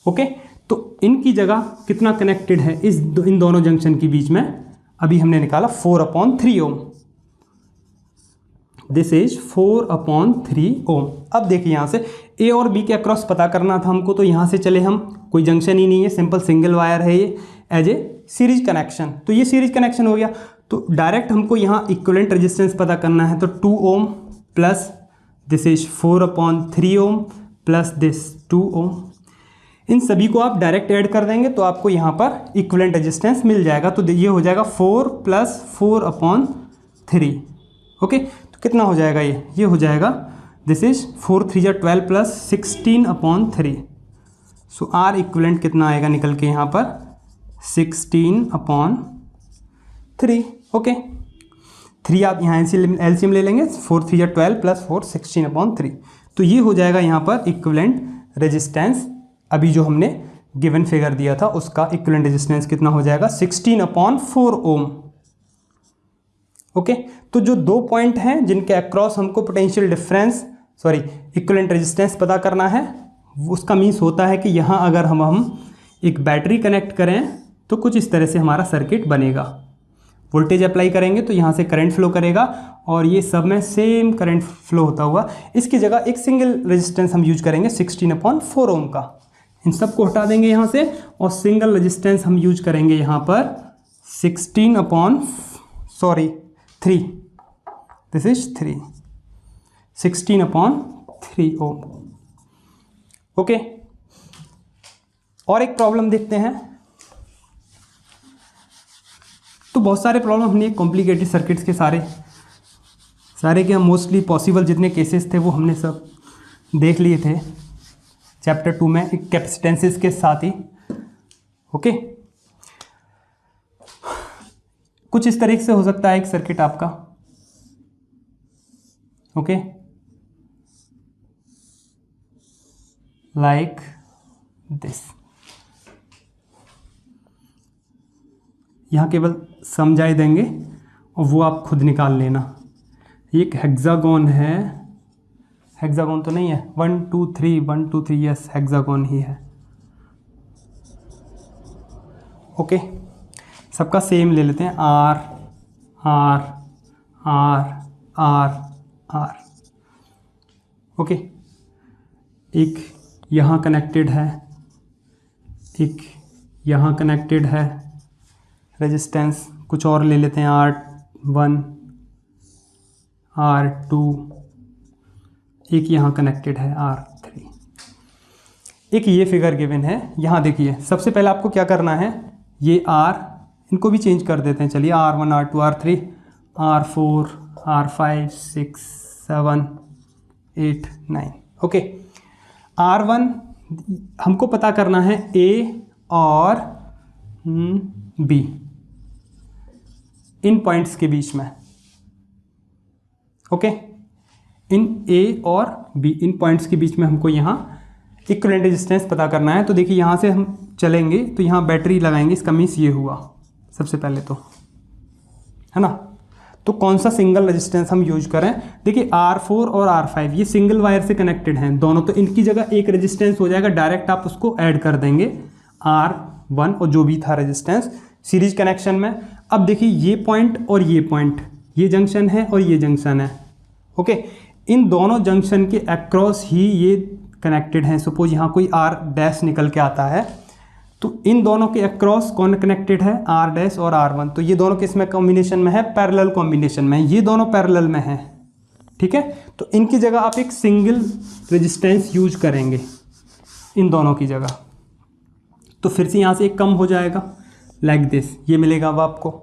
ओके, तो इनकी जगह कितना कनेक्टेड है इन दोनों जंक्शन के बीच में, अभी हमने निकाला 4/3 ओम। दिस इज 4/3 ओम। अब देखिए यहाँ से ए और बी के अक्रॉस पता करना था हमको, तो यहाँ से चले हम, कोई जंक्शन ही नहीं है, सिंपल सिंगल वायर है ये एज ए सीरीज कनेक्शन। तो ये सीरीज कनेक्शन हो गया। तो डायरेक्ट हमको यहाँ इक्विवेलेंट रेजिस्टेंस पता करना है, तो 2 ohm plus this is 4/3 ohm plus this 2 ओम। इन सभी को आप डायरेक्ट ऐड कर देंगे तो आपको यहाँ पर इक्विवेलेंट रेजिस्टेंस मिल जाएगा। तो ये हो जाएगा 4 + 4/3। ओके, तो कितना हो जाएगा, ये हो जाएगा, this is 4 × 3 = 12 + 16/3। So R equivalent कितना आएगा निकल के यहाँ पर, 16/3। ओके, 3 आप यहाँ एलसीएम ले लेंगे, 4 × 3 = 12 + 4 16/3। तो ये हो जाएगा यहाँ पर इक्विवेलेंट रेजिस्टेंस। अभी जो हमने गिवन फिगर दिया था उसका इक्विवेलेंट रेजिस्टेंस कितना हो जाएगा, 16/4 ओम। ओके, तो जो दो पॉइंट हैं जिनके अक्रॉस हमको पोटेंशियल डिफरेंस इक्विवेलेंट रेजिस्टेंस पता करना है, उसका मीन्स होता है कि यहाँ अगर हम एक बैटरी कनेक्ट करें तो कुछ इस तरह से हमारा सर्किट बनेगा। वोल्टेज अप्लाई करेंगे तो यहाँ से करंट फ्लो करेगा और ये सब में सेम करंट फ्लो होता हुआ, इसकी जगह एक सिंगल रेजिस्टेंस हम यूज करेंगे 16/4 ओम का। इन सब को हटा देंगे यहाँ से और सिंगल रेजिस्टेंस हम यूज करेंगे यहाँ पर 3 दिस इज 16/3 ओम। ओके, और एक प्रॉब्लम देखते हैं। तो बहुत सारे प्रॉब्लम हमने कॉम्प्लिकेटेड सर्किट्स के सारे के मोस्टली पॉसिबल जितने केसेस थे वो हमने सब देख लिए थे चैप्टर 2 में कैपेसिटेंसेस के साथ ही। ओके, कुछ इस तरीके से हो सकता है एक सर्किट आपका। Okay, like this. यहाँ केवल समझाई देंगे और वो आप खुद निकाल लेना। एक हेक्सागोन है, हेक्सागोन तो नहीं है, 1 2 3 1 2 3, यस हेक्सागोन ही है। ओके, सबका सेम ले लेते हैं, R R R R R. Okay, एक यहाँ कनेक्टेड है, एक यहाँ कनेक्टेड है रेजिस्टेंस। कुछ और ले लेते हैं, R1 R2, एक यहाँ कनेक्टेड है R3। एक ये फिगर गिवन है। यहाँ देखिए, सबसे पहले आपको क्या करना है, ये R, इनको भी चेंज कर देते हैं, चलिए R1 R2 R3 R4 R5 6 7 8 9। Okay, R1 हमको पता करना है A और B इन पॉइंट्स के बीच में। ओके, इन A और B इन पॉइंट्स के बीच में हमको यहाँ इक्विवेलेंट रेजिस्टेंस पता करना है। तो देखिए यहाँ से हम चलेंगे तो यहाँ बैटरी लगाएंगे, इसका मीन्स ये हुआ सबसे पहले तो, है ना। तो कौन सा सिंगल रेजिस्टेंस हम यूज करें, देखिए R4 और R5 ये सिंगल वायर से कनेक्टेड हैं दोनों, तो इनकी जगह एक रेजिस्टेंस हो जाएगा, डायरेक्ट आप उसको ऐड कर देंगे R1 और जो भी था रेजिस्टेंस सीरीज कनेक्शन में। अब देखिए ये पॉइंट और ये पॉइंट, ये जंक्शन है और ये जंक्शन है। ओके, इन दोनों जंक्शन के अक्रॉस ही ये कनेक्टेड हैं। सपोज यहाँ कोई R डैश निकल के आता है तो इन दोनों के अक्रॉस कौन कनेक्टेड है, R डैश और R1। तो ये दोनों किस में कॉम्बिनेशन में है, पैरेलल कॉम्बिनेशन में, ये दोनों पैरेलल में हैं। ठीक है। तो इनकी जगह आप एक सिंगल रेजिस्टेंस यूज करेंगे इन दोनों की जगह, तो फिर से यहाँ से एक कम हो जाएगा लाइक दिस, ये मिलेगा अब आपको।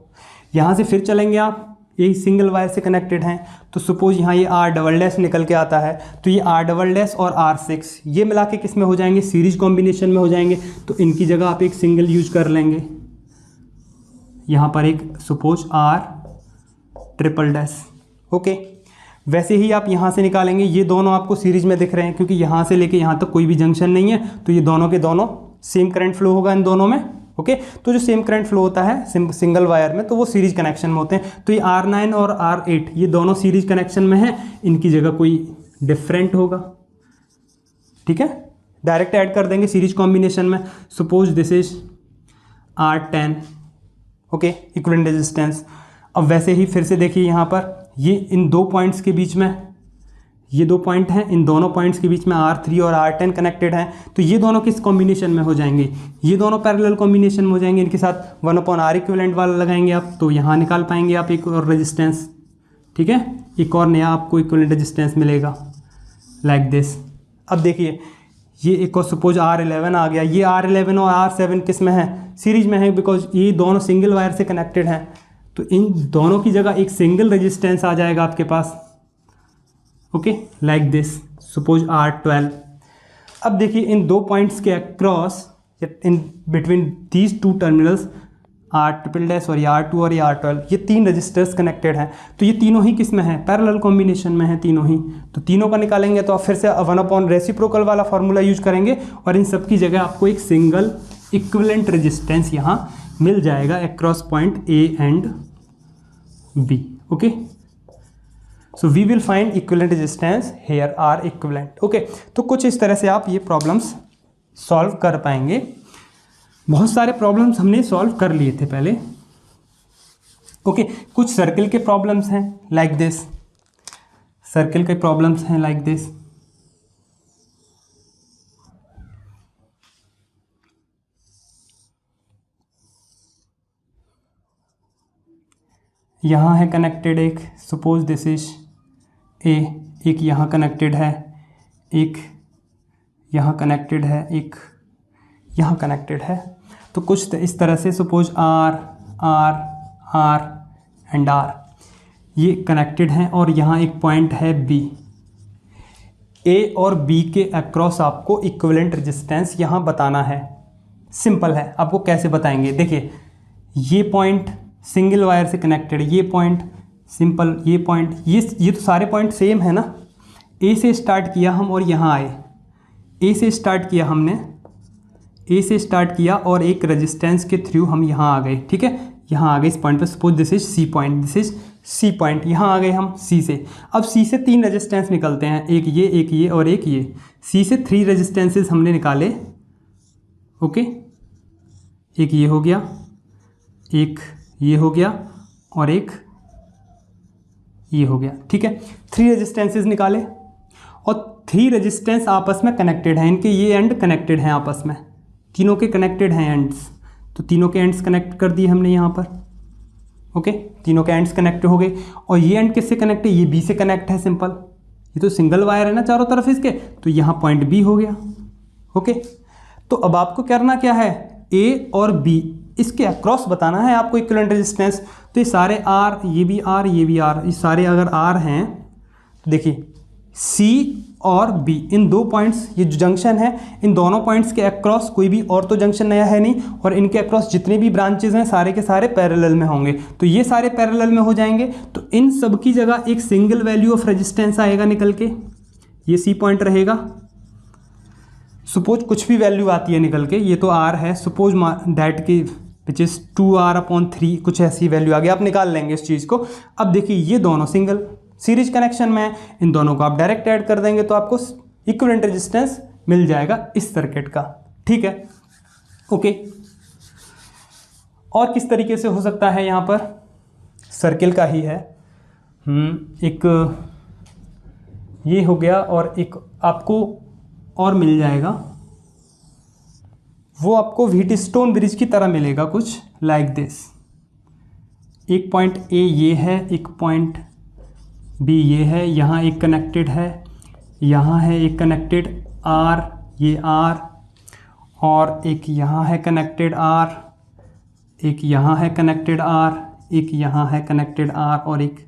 यहाँ से फिर चलेंगे आप, ये सिंगल वायर से कनेक्टेड हैं, तो सपोज यहाँ ये आर डबल डैश निकल के आता है, तो ये आर डबल डैश और R6 ये मिला के किस में हो जाएंगे, सीरीज कॉम्बिनेशन में हो जाएंगे। तो इनकी जगह आप एक सिंगल यूज कर लेंगे, यहाँ पर एक suppose R triple dash, okay. वैसे ही आप यहाँ से निकालेंगे, ये दोनों आपको सीरीज में दिख रहे हैं क्योंकि यहाँ से लेके यहाँ तक कोई भी जंक्शन नहीं है, तो ये दोनों के दोनों सेम करंट फ्लो होगा इन दोनों में, ओके। तो जो सेम करंट फ्लो होता है सिंगल वायर में, तो वो सीरीज कनेक्शन में होते हैं। तो ये R9 और R8 ये दोनों सीरीज कनेक्शन में हैं, इनकी जगह कोई डिफरेंट होगा, ठीक है। डायरेक्ट ऐड कर देंगे सीरीज कॉम्बिनेशन में। Suppose this is R10, okay, equivalent resistance. अब वैसे ही फिर से देखिए यहाँ पर, ये इन दो पॉइंट्स के बीच में, ये दो पॉइंट हैं, इन दोनों पॉइंट्स के बीच में R3 और R10 कनेक्टेड हैं, तो ये दोनों किस कॉम्बिनेशन में हो जाएंगे, ये दोनों पैरेलल कॉम्बिनेशन में हो जाएंगे। इनके साथ 1/R इक्विवेलेंट वाला लगाएंगे आप, तो यहाँ निकाल पाएंगे आप एक और रेजिस्टेंस, ठीक है, एक और नया आपको इक्विवेलेंट रेजिस्टेंस मिलेगा लाइक दिस। अब देखिए ये एक और सपोज R11 आ गया, ये R11 और R7 किस में है, सीरीज में है, बिकॉज ये दोनों सिंगल वायर से कनेक्टेड हैं। तो इन दोनों की जगह एक सिंगल रेजिस्टेंस आ जाएगा आपके पास, okay, like this, suppose R12। अब देखिए इन दो पॉइंट्स के across, in between these two terminals R triple dash और ये R2 और ये R12, ये तीन रजिस्टर्स कनेक्टेड हैं। तो ये तीनों ही किस में है, पैरेलल कॉम्बिनेशन में है तीनों ही। तो तीनों का निकालेंगे तो आप फिर से 1/, रेसिप्रोकल वाला फार्मूला यूज करेंगे, और इन सब की जगह आपको एक सिंगल इक्विवेलेंट रेजिस्टेंस यहाँ मिल जाएगा across point A and B, okay. So we will find equivalent resistance here R equivalent, okay. तो कुछ इस तरह से आप ये प्रॉब्लम्स सॉल्व कर पाएंगे। बहुत सारे प्रॉब्लम्स हमने सॉल्व कर लिए थे पहले, ओके। कुछ सर्किल के प्रॉब्लम्स हैं लाइक दिस, सर्किल के प्रॉब्लम्स हैं लाइक दिस। यहाँ है कनेक्टेड एक, सपोज दिस इज ए, एक यहाँ कनेक्टेड है, एक यहाँ कनेक्टेड है, एक यहाँ कनेक्टेड है। तो कुछ इस तरह से suppose R R R and R ये कनेक्टेड हैं, और यहाँ एक पॉइंट है B। A और B के अक्रॉस आपको इक्विवेलेंट रेजिस्टेंस यहाँ बताना है। सिंपल है, आपको कैसे बताएंगे, देखिए ये पॉइंट सिंगल वायर से कनेक्टेड, ये पॉइंट सिंपल, ये पॉइंट, ये तो सारे पॉइंट सेम है ना। ए से स्टार्ट किया हम और यहाँ आए, ए से स्टार्ट किया हमने, ए से स्टार्ट किया और एक रेजिस्टेंस के थ्रू हम यहाँ आ गए, ठीक है, यहाँ आ गए इस पॉइंट पे। Suppose this is C point, this is C point, यहाँ आ गए हम सी से। अब सी से तीन रेजिस्टेंस निकलते हैं, एक ये और एक ये। सी से 3 रेजिस्टेंसेस हमने निकाले, ओके, एक ये हो गया, एक ये हो गया और एक ये हो गया, ठीक है। 3 रेजिस्टेंसेस निकाले और 3 रेजिस्टेंस आपस में कनेक्टेड हैं, इनके ये एंड कनेक्टेड हैं आपस में, तीनों के कनेक्टेड हैं एंड्स। तो तीनों के एंड्स कनेक्ट कर दिए हमने यहाँ पर, ओके, तीनों के एंड्स कनेक्ट हो गए। और ये एंड किससे कनेक्ट है, ये बी से कनेक्ट है, सिंपल, ये तो सिंगल वायर है ना चारों तरफ इसके, तो यहाँ पॉइंट बी हो गया, ओके। तो अब आपको करना क्या है, ए और बी इसके अक्रॉस बताना है आपको इक्विवेलेंट रेजिस्टेंस। तो ये सारे आर, ये भी आर, ये भी आर, ये सारे अगर आर हैं तो देखिए सी और बी, इन दो पॉइंट्स, ये जो जंक्शन है, इन दोनों पॉइंट्स के अक्रॉस कोई भी और तो जंक्शन नया है नहीं, और इनके अक्रॉस जितने भी ब्रांचेज हैं सारे के सारे पैरेलल में होंगे। तो ये सारे पैरेलल में हो जाएंगे, तो इन सब की जगह एक सिंगल वैल्यू ऑफ रेजिस्टेंस आएगा निकल के, ये सी पॉइंट रहेगा। सपोज कुछ भी वैल्यू आती है निकल के, ये तो आर है, सपोज दैट की विच इज़ 2R/3, कुछ ऐसी वैल्यू आ गई, आप निकाल लेंगे इस चीज़ को। अब देखिए ये दोनों सिंगल सीरीज कनेक्शन में है, इन दोनों को आप डायरेक्ट ऐड कर देंगे तो आपको इक्विवेलेंट रेजिस्टेंस मिल जाएगा इस सर्किट का, ठीक है, ओके। और किस तरीके से हो सकता है, यहाँ पर सर्किल का ही है, एक ये हो गया और एक आपको और मिल जाएगा, वो आपको व्हीटस्टोन ब्रिज की तरह मिलेगा कुछ लाइक दिस। एक पॉइंट ए ये है, एक पॉइंट बी ये है, यहाँ एक कनेक्टेड है, यहाँ है एक कनेक्टेड आर, ये आर, और एक यहाँ है कनेक्टेड आर, एक यहाँ है कनेक्टेड आर, एक यहाँ है कनेक्टेड आर, और एक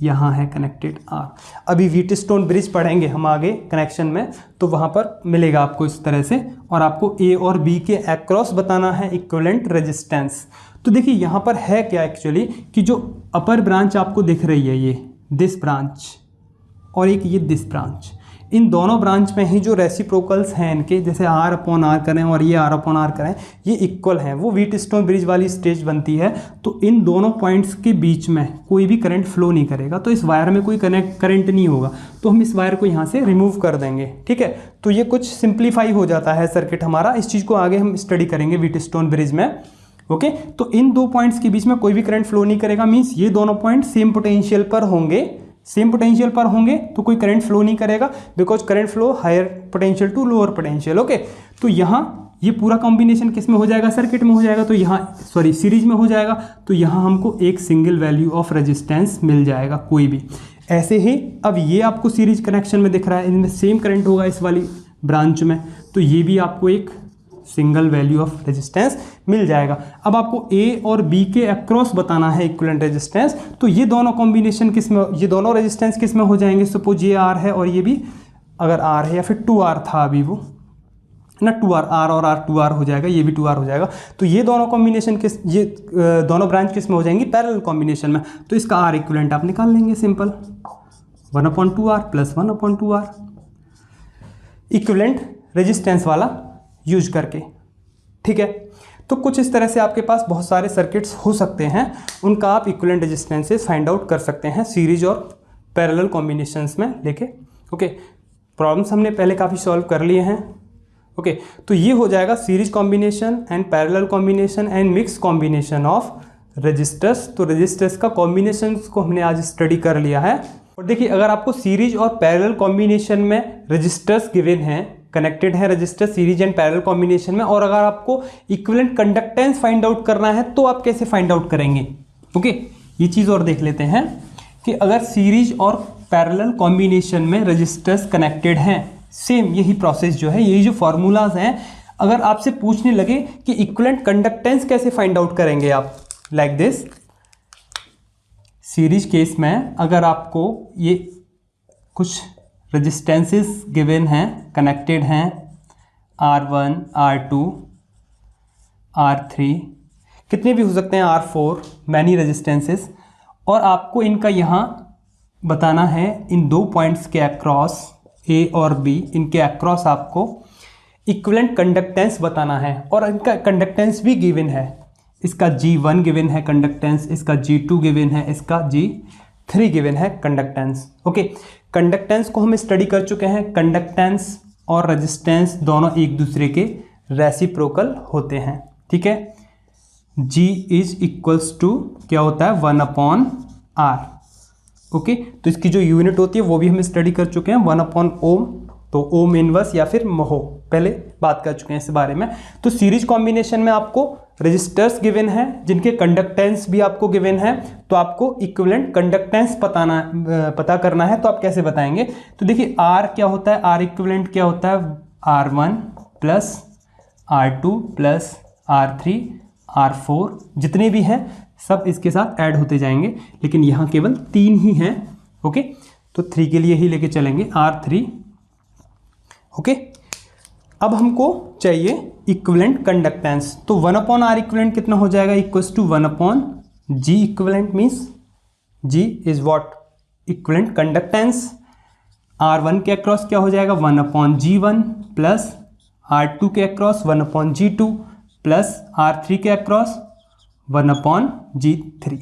यहाँ है कनेक्टेड आर। अभी व्हीटस्टोन ब्रिज पढ़ेंगे हम आगे कनेक्शन में, तो वहाँ पर मिलेगा आपको इस तरह से, और आपको ए और बी के अक्रॉस बताना है इक्विवेलेंट रेजिस्टेंस। तो देखिए यहाँ पर है क्या एक्चुअली कि जो अपर ब्रांच आपको दिख रही है, ये दिस ब्रांच और एक ये दिस ब्रांच, इन दोनों ब्रांच में ही जो रेसिप्रोकल्स हैं इनके, जैसे आर अपॉन आर करें और ये आर अपॉन आर करें, ये इक्वल हैं, वो व्हीटस्टोन ब्रिज वाली स्टेज बनती है। तो इन दोनों पॉइंट्स के बीच में कोई भी करंट फ्लो नहीं करेगा, तो इस वायर में कोई करंट नहीं होगा, तो हम इस वायर को यहाँ से रिमूव कर देंगे। ठीक है, तो ये कुछ सिंप्लीफाई हो जाता है सर्किट हमारा। इस चीज़ को आगे हम स्टडी करेंगे व्हीटस्टोन ब्रिज में। ओके, तो इन दो पॉइंट्स के बीच में कोई भी करंट फ्लो नहीं करेगा, मीन्स ये दोनों पॉइंट सेम पोटेंशियल पर होंगे, सेम पोटेंशियल पर होंगे तो कोई करंट फ्लो नहीं करेगा, because current flow higher potential to lower potential. Okay, तो यहाँ ये पूरा कॉम्बिनेशन किस में हो जाएगा, सर्किट में हो जाएगा, तो यहाँ सॉरी सीरीज में हो जाएगा, तो यहाँ हमको एक सिंगल वैल्यू ऑफ रेजिस्टेंस मिल जाएगा कोई भी। ऐसे ही अब ये आपको सीरीज कनेक्शन में दिख रहा है, इनमें सेम करंट होगा इस वाली ब्रांच में, तो ये भी आपको एक सिंगल वैल्यू ऑफ रेजिस्टेंस मिल जाएगा। अब आपको ए और बी के अक्रॉस बताना है इक्विवेलेंट रेजिस्टेंस, तो ये दोनों कॉम्बिनेशन किस में, ये दोनों रेजिस्टेंस किस में हो जाएंगे, सपोज ये आर है और ये भी अगर आर है, या फिर 2R था अभी वो ना, 2R, आर और आर 2R हो जाएगा, ये भी 2R हो जाएगा। तो ये दोनों कॉम्बिनेशन किस, ये दोनों ब्रांच किस में हो जाएंगी, पैरेलल कॉम्बिनेशन में। तो इसका आर इक्विवेलेंट आप निकाल लेंगे, simple 1/2R plus 1/2R equivalent resistance वाला यूज करके। ठीक है, तो कुछ इस तरह से आपके पास बहुत सारे सर्किट्स हो सकते हैं, उनका आप इक्विवेलेंट रेजिस्टेंसेस फाइंड आउट कर सकते हैं सीरीज और पैरेलल कॉम्बिनेशंस में लेके। ओके, प्रॉब्लम्स हमने पहले काफ़ी सॉल्व कर लिए हैं। ओके, तो ये हो जाएगा series combination and parallel combination and mix combination of registers. तो रजिस्टर्स का कॉम्बिनेशन को हमने आज स्टडी कर लिया है। और देखिए, अगर आपको सीरीज और पैरेलल कॉम्बिनेशन में रजिस्टर्स गिवन हैं, कनेक्टेड है register series and parallel combination में, और अगर आपको इक्विवेलेंट कंडक्टेंस फाइंड आउट करना है तो आप कैसे फाइंड आउट करेंगे। ओके, ये चीज़ और देख लेते हैं कि अगर सीरीज और पैरेलल कॉम्बिनेशन में रजिस्टर्स कनेक्टेड हैं, सेम यही प्रोसेस जो है, यही जो फार्मूलाज हैं, अगर आपसे पूछने लगे कि इक्विवेलेंट कंडक्टेंस कैसे फाइंड आउट करेंगे आप, लाइक दिस। सीरीज केस में अगर आपको ये कुछ रेजिस्टेंसेस गिवन हैं, कनेक्टेड हैं, R1, R2, R3, कितने भी हो सकते हैं, R4, मैनी रेजिस्टेंसेस, और आपको इनका यहाँ बताना है इन दो पॉइंट्स के अक्रॉस, A और B, इनके अक्रॉस आपको इक्विवेलेंट कंडक्टेंस बताना है, और इनका कंडक्टेंस भी गिवन है। इसका G1 गिवन है कंडक्टेंस, इसका G2 गिवन है, इसका G3 गिवन है कंडक्टेंस। ओके, कंडक्टेंस को हम स्टडी कर चुके हैं। कंडक्टेंस और रेजिस्टेंस दोनों एक दूसरे के रेसिप्रोकल होते हैं। ठीक है, G इज इक्वल्स टू क्या होता है, 1/R। ओके, तो इसकी जो यूनिट होती है वो भी हम स्टडी कर चुके हैं, 1/ओम, तो ओम इनवर्स या फिर महो, पहले बात कर चुके हैं इस बारे में। तो सीरीज कॉम्बिनेशन में आपको रजिस्टर्स गिवन है जिनके कंडक्टेंस भी आपको गिवन है, तो आपको इक्विवेलेंट कंडक्टेंस पता करना है। तो आप कैसे बताएंगे, तो देखिए R क्या होता है, R इक्विवेलेंट क्या होता है, R1 plus R2 plus R3 R4, जितने भी हैं सब इसके साथ ऐड होते जाएंगे, लेकिन यहाँ केवल 3 ही हैं। ओके, तो 3 के लिए ही लेके चलेंगे, R3। ओके, अब हमको चाहिए इक्विवेलेंट कंडक्टेंस, तो 1/R इक्विवेलेंट कितना हो जाएगा, equals to 1/G equivalent, means G is what, equivalent conductance. R1 के अक्रॉस क्या हो जाएगा, 1/G1 प्लस R2 के अक्रॉस 1/G2 प्लस R3 के across 1/G3।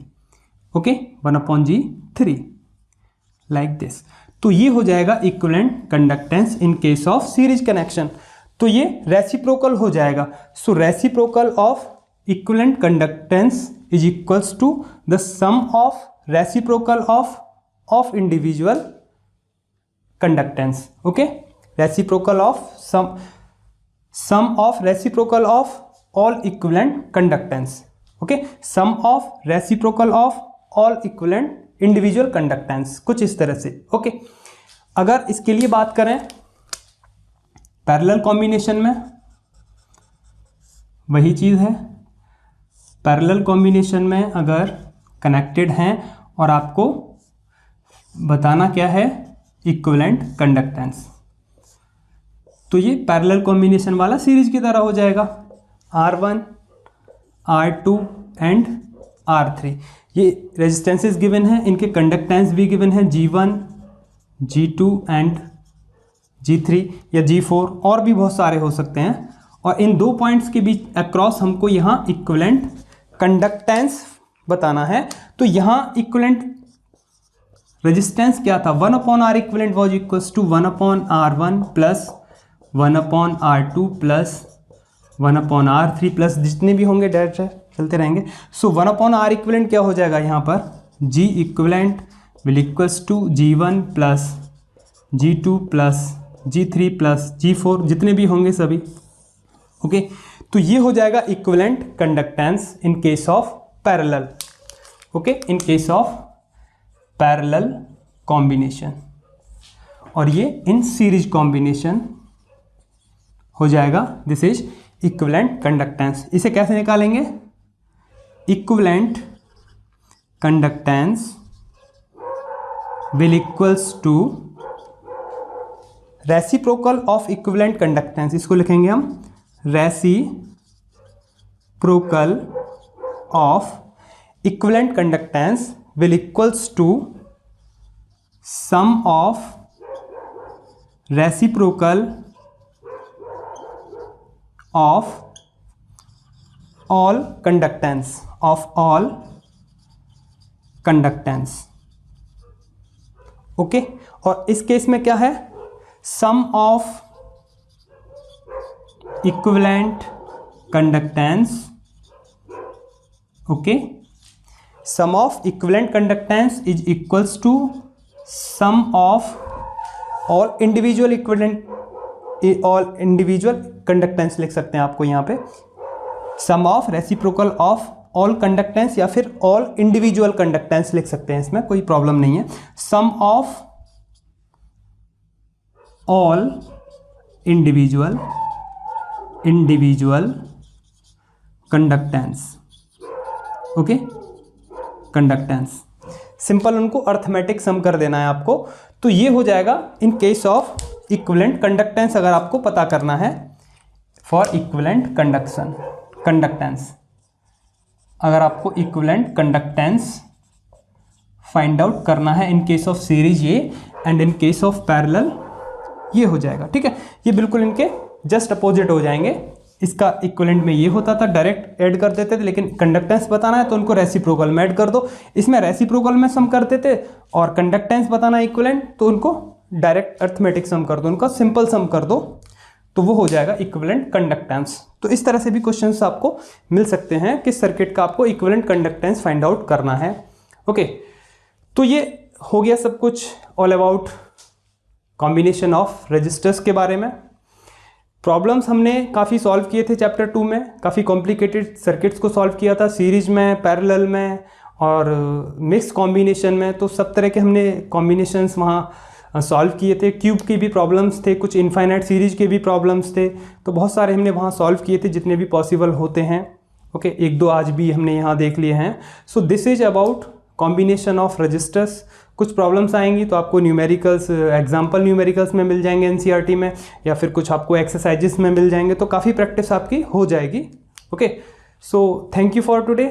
Okay, 1/G3 like this. तो ये हो जाएगा equivalent conductance in case of series connection. तो ये रेसिप्रोकल हो जाएगा। So reciprocal of equivalent conductance is equals to the sum of reciprocal of individual conductance. Okay, reciprocal of sum of reciprocal of all equivalent conductance. Okay, sum of reciprocal of all equivalent individual conductance, कुछ इस तरह से। Okay, अगर इसके लिए बात करें parallel combination में, वही चीज़ है, पैरेलल कॉम्बिनेशन में अगर कनेक्टेड हैं और आपको बताना क्या है, इक्विवेलेंट कंडक्टेंस, तो ये पैरेलल कॉम्बिनेशन वाला सीरीज की तरह हो जाएगा। R1, R2 एंड R3, ये रेजिस्टेंसेस गिवन है, इनके कंडक्टेंस भी गिवन है, G1, G2 एंड G3 या G4, और भी बहुत सारे हो सकते हैं। और इन दो पॉइंट्स के बीच अक्रॉस हमको यहाँ इक्विवेलेंट कंडक्टेंस बताना है। तो यहाँ इक्विवेलेंट रेजिस्टेंस क्या था, 1/R equivalent was equals to 1/R1 plus 1/R2 plus 1/R3 plus जितने भी होंगे डायरेक्ट चलते रहेंगे। सो 1/R इक्विवेलेंट क्या हो जाएगा यहाँ पर, G equivalent will equals to G1 plus G2 plus G3 plus G4, जितने भी होंगे सभी। ओके, तो ये हो जाएगा equivalent conductance in case of parallel. Okay, in case of parallel combination, और ये इन सीरीज कॉम्बिनेशन हो जाएगा, दिस इज इक्विवेलेंट कंडक्टेंस। इसे कैसे निकालेंगे, equivalent conductance will equals to reciprocal of equivalent conductance, इसको लिखेंगे हम reciprocal of equivalent conductance will equals to sum of reciprocal of all conductance, of all conductance. Okay, और इस केस में क्या है, sum of equivalent conductance. Okay, sum of equivalent conductance is equals to sum of all individual equivalent, all individual conductance लिख सकते हैं आपको यहाँ पे, sum of reciprocal of all conductance या फिर ऑल इंडिविजुअल कंडक्टेंस लिख सकते हैं, इसमें कोई प्रॉब्लम नहीं है। Sum of all individual conductance. Okay, conductance simple, उनको अर्थमेटिक सम कर देना है आपको। तो ये हो जाएगा in case of equivalent conductance, अगर आपको पता करना है फॉर इक्विवेलेंट कंडक्टेंस, अगर आपको इक्विवेलेंट कंडक्टेंस फाइंड आउट करना है इन केस ऑफ सीरीज ये, and in case of parallel ये हो जाएगा। ठीक है, ये बिल्कुल इनके जस्ट अपोजिट हो जाएंगे। इसका इक्विवेलेंट में ये होता था, डायरेक्ट ऐड कर देते थे, लेकिन कंडक्टेंस बताना है तो उनको रेसिप्रोकल में ऐड कर दो। इसमें रेसिप्रोकल में सम करते थे, और कंडक्टेंस बताना है इक्विवेलेंट तो उनको डायरेक्ट अर्थमेटिक सम कर दो, उनका सिंपल सम कर दो, तो वो हो जाएगा इक्विवेलेंट कंडक्टेंस। तो इस तरह से भी क्वेश्चंस आपको मिल सकते हैं कि सर्किट का आपको इक्विवेलेंट कंडक्टेंस फाइंड आउट करना है। ओके, तो ये हो गया सब कुछ all about combination of resistors के बारे में। प्रॉब्लम्स हमने काफ़ी सॉल्व किए थे चैप्टर 2 में, काफ़ी कॉम्प्लिकेटेड सर्किट्स को सॉल्व किया था, सीरीज में, पैरेलल में और मिक्स कॉम्बिनेशन में। तो सब तरह के हमने कॉम्बिनेशंस वहाँ सॉल्व किए थे। क्यूब की भी प्रॉब्लम्स थे, कुछ इनफाइनाइट सीरीज के भी प्रॉब्लम्स थे, तो बहुत सारे हमने वहाँ सॉल्व किए थे जितने भी पॉसिबल होते हैं। ओके, एक दो आज भी हमने यहाँ देख लिए हैं। So this is about combination of registers. कुछ प्रॉब्लम्स आएंगी तो आपको न्यूमेरिकल्स, एग्जाम्पल न्यूमेरिकल्स में मिल जाएंगे एनसीईआरटी में, या फिर कुछ आपको एक्सरसाइजेस में मिल जाएंगे, तो काफ़ी प्रैक्टिस आपकी हो जाएगी। Okay, so thank you for today.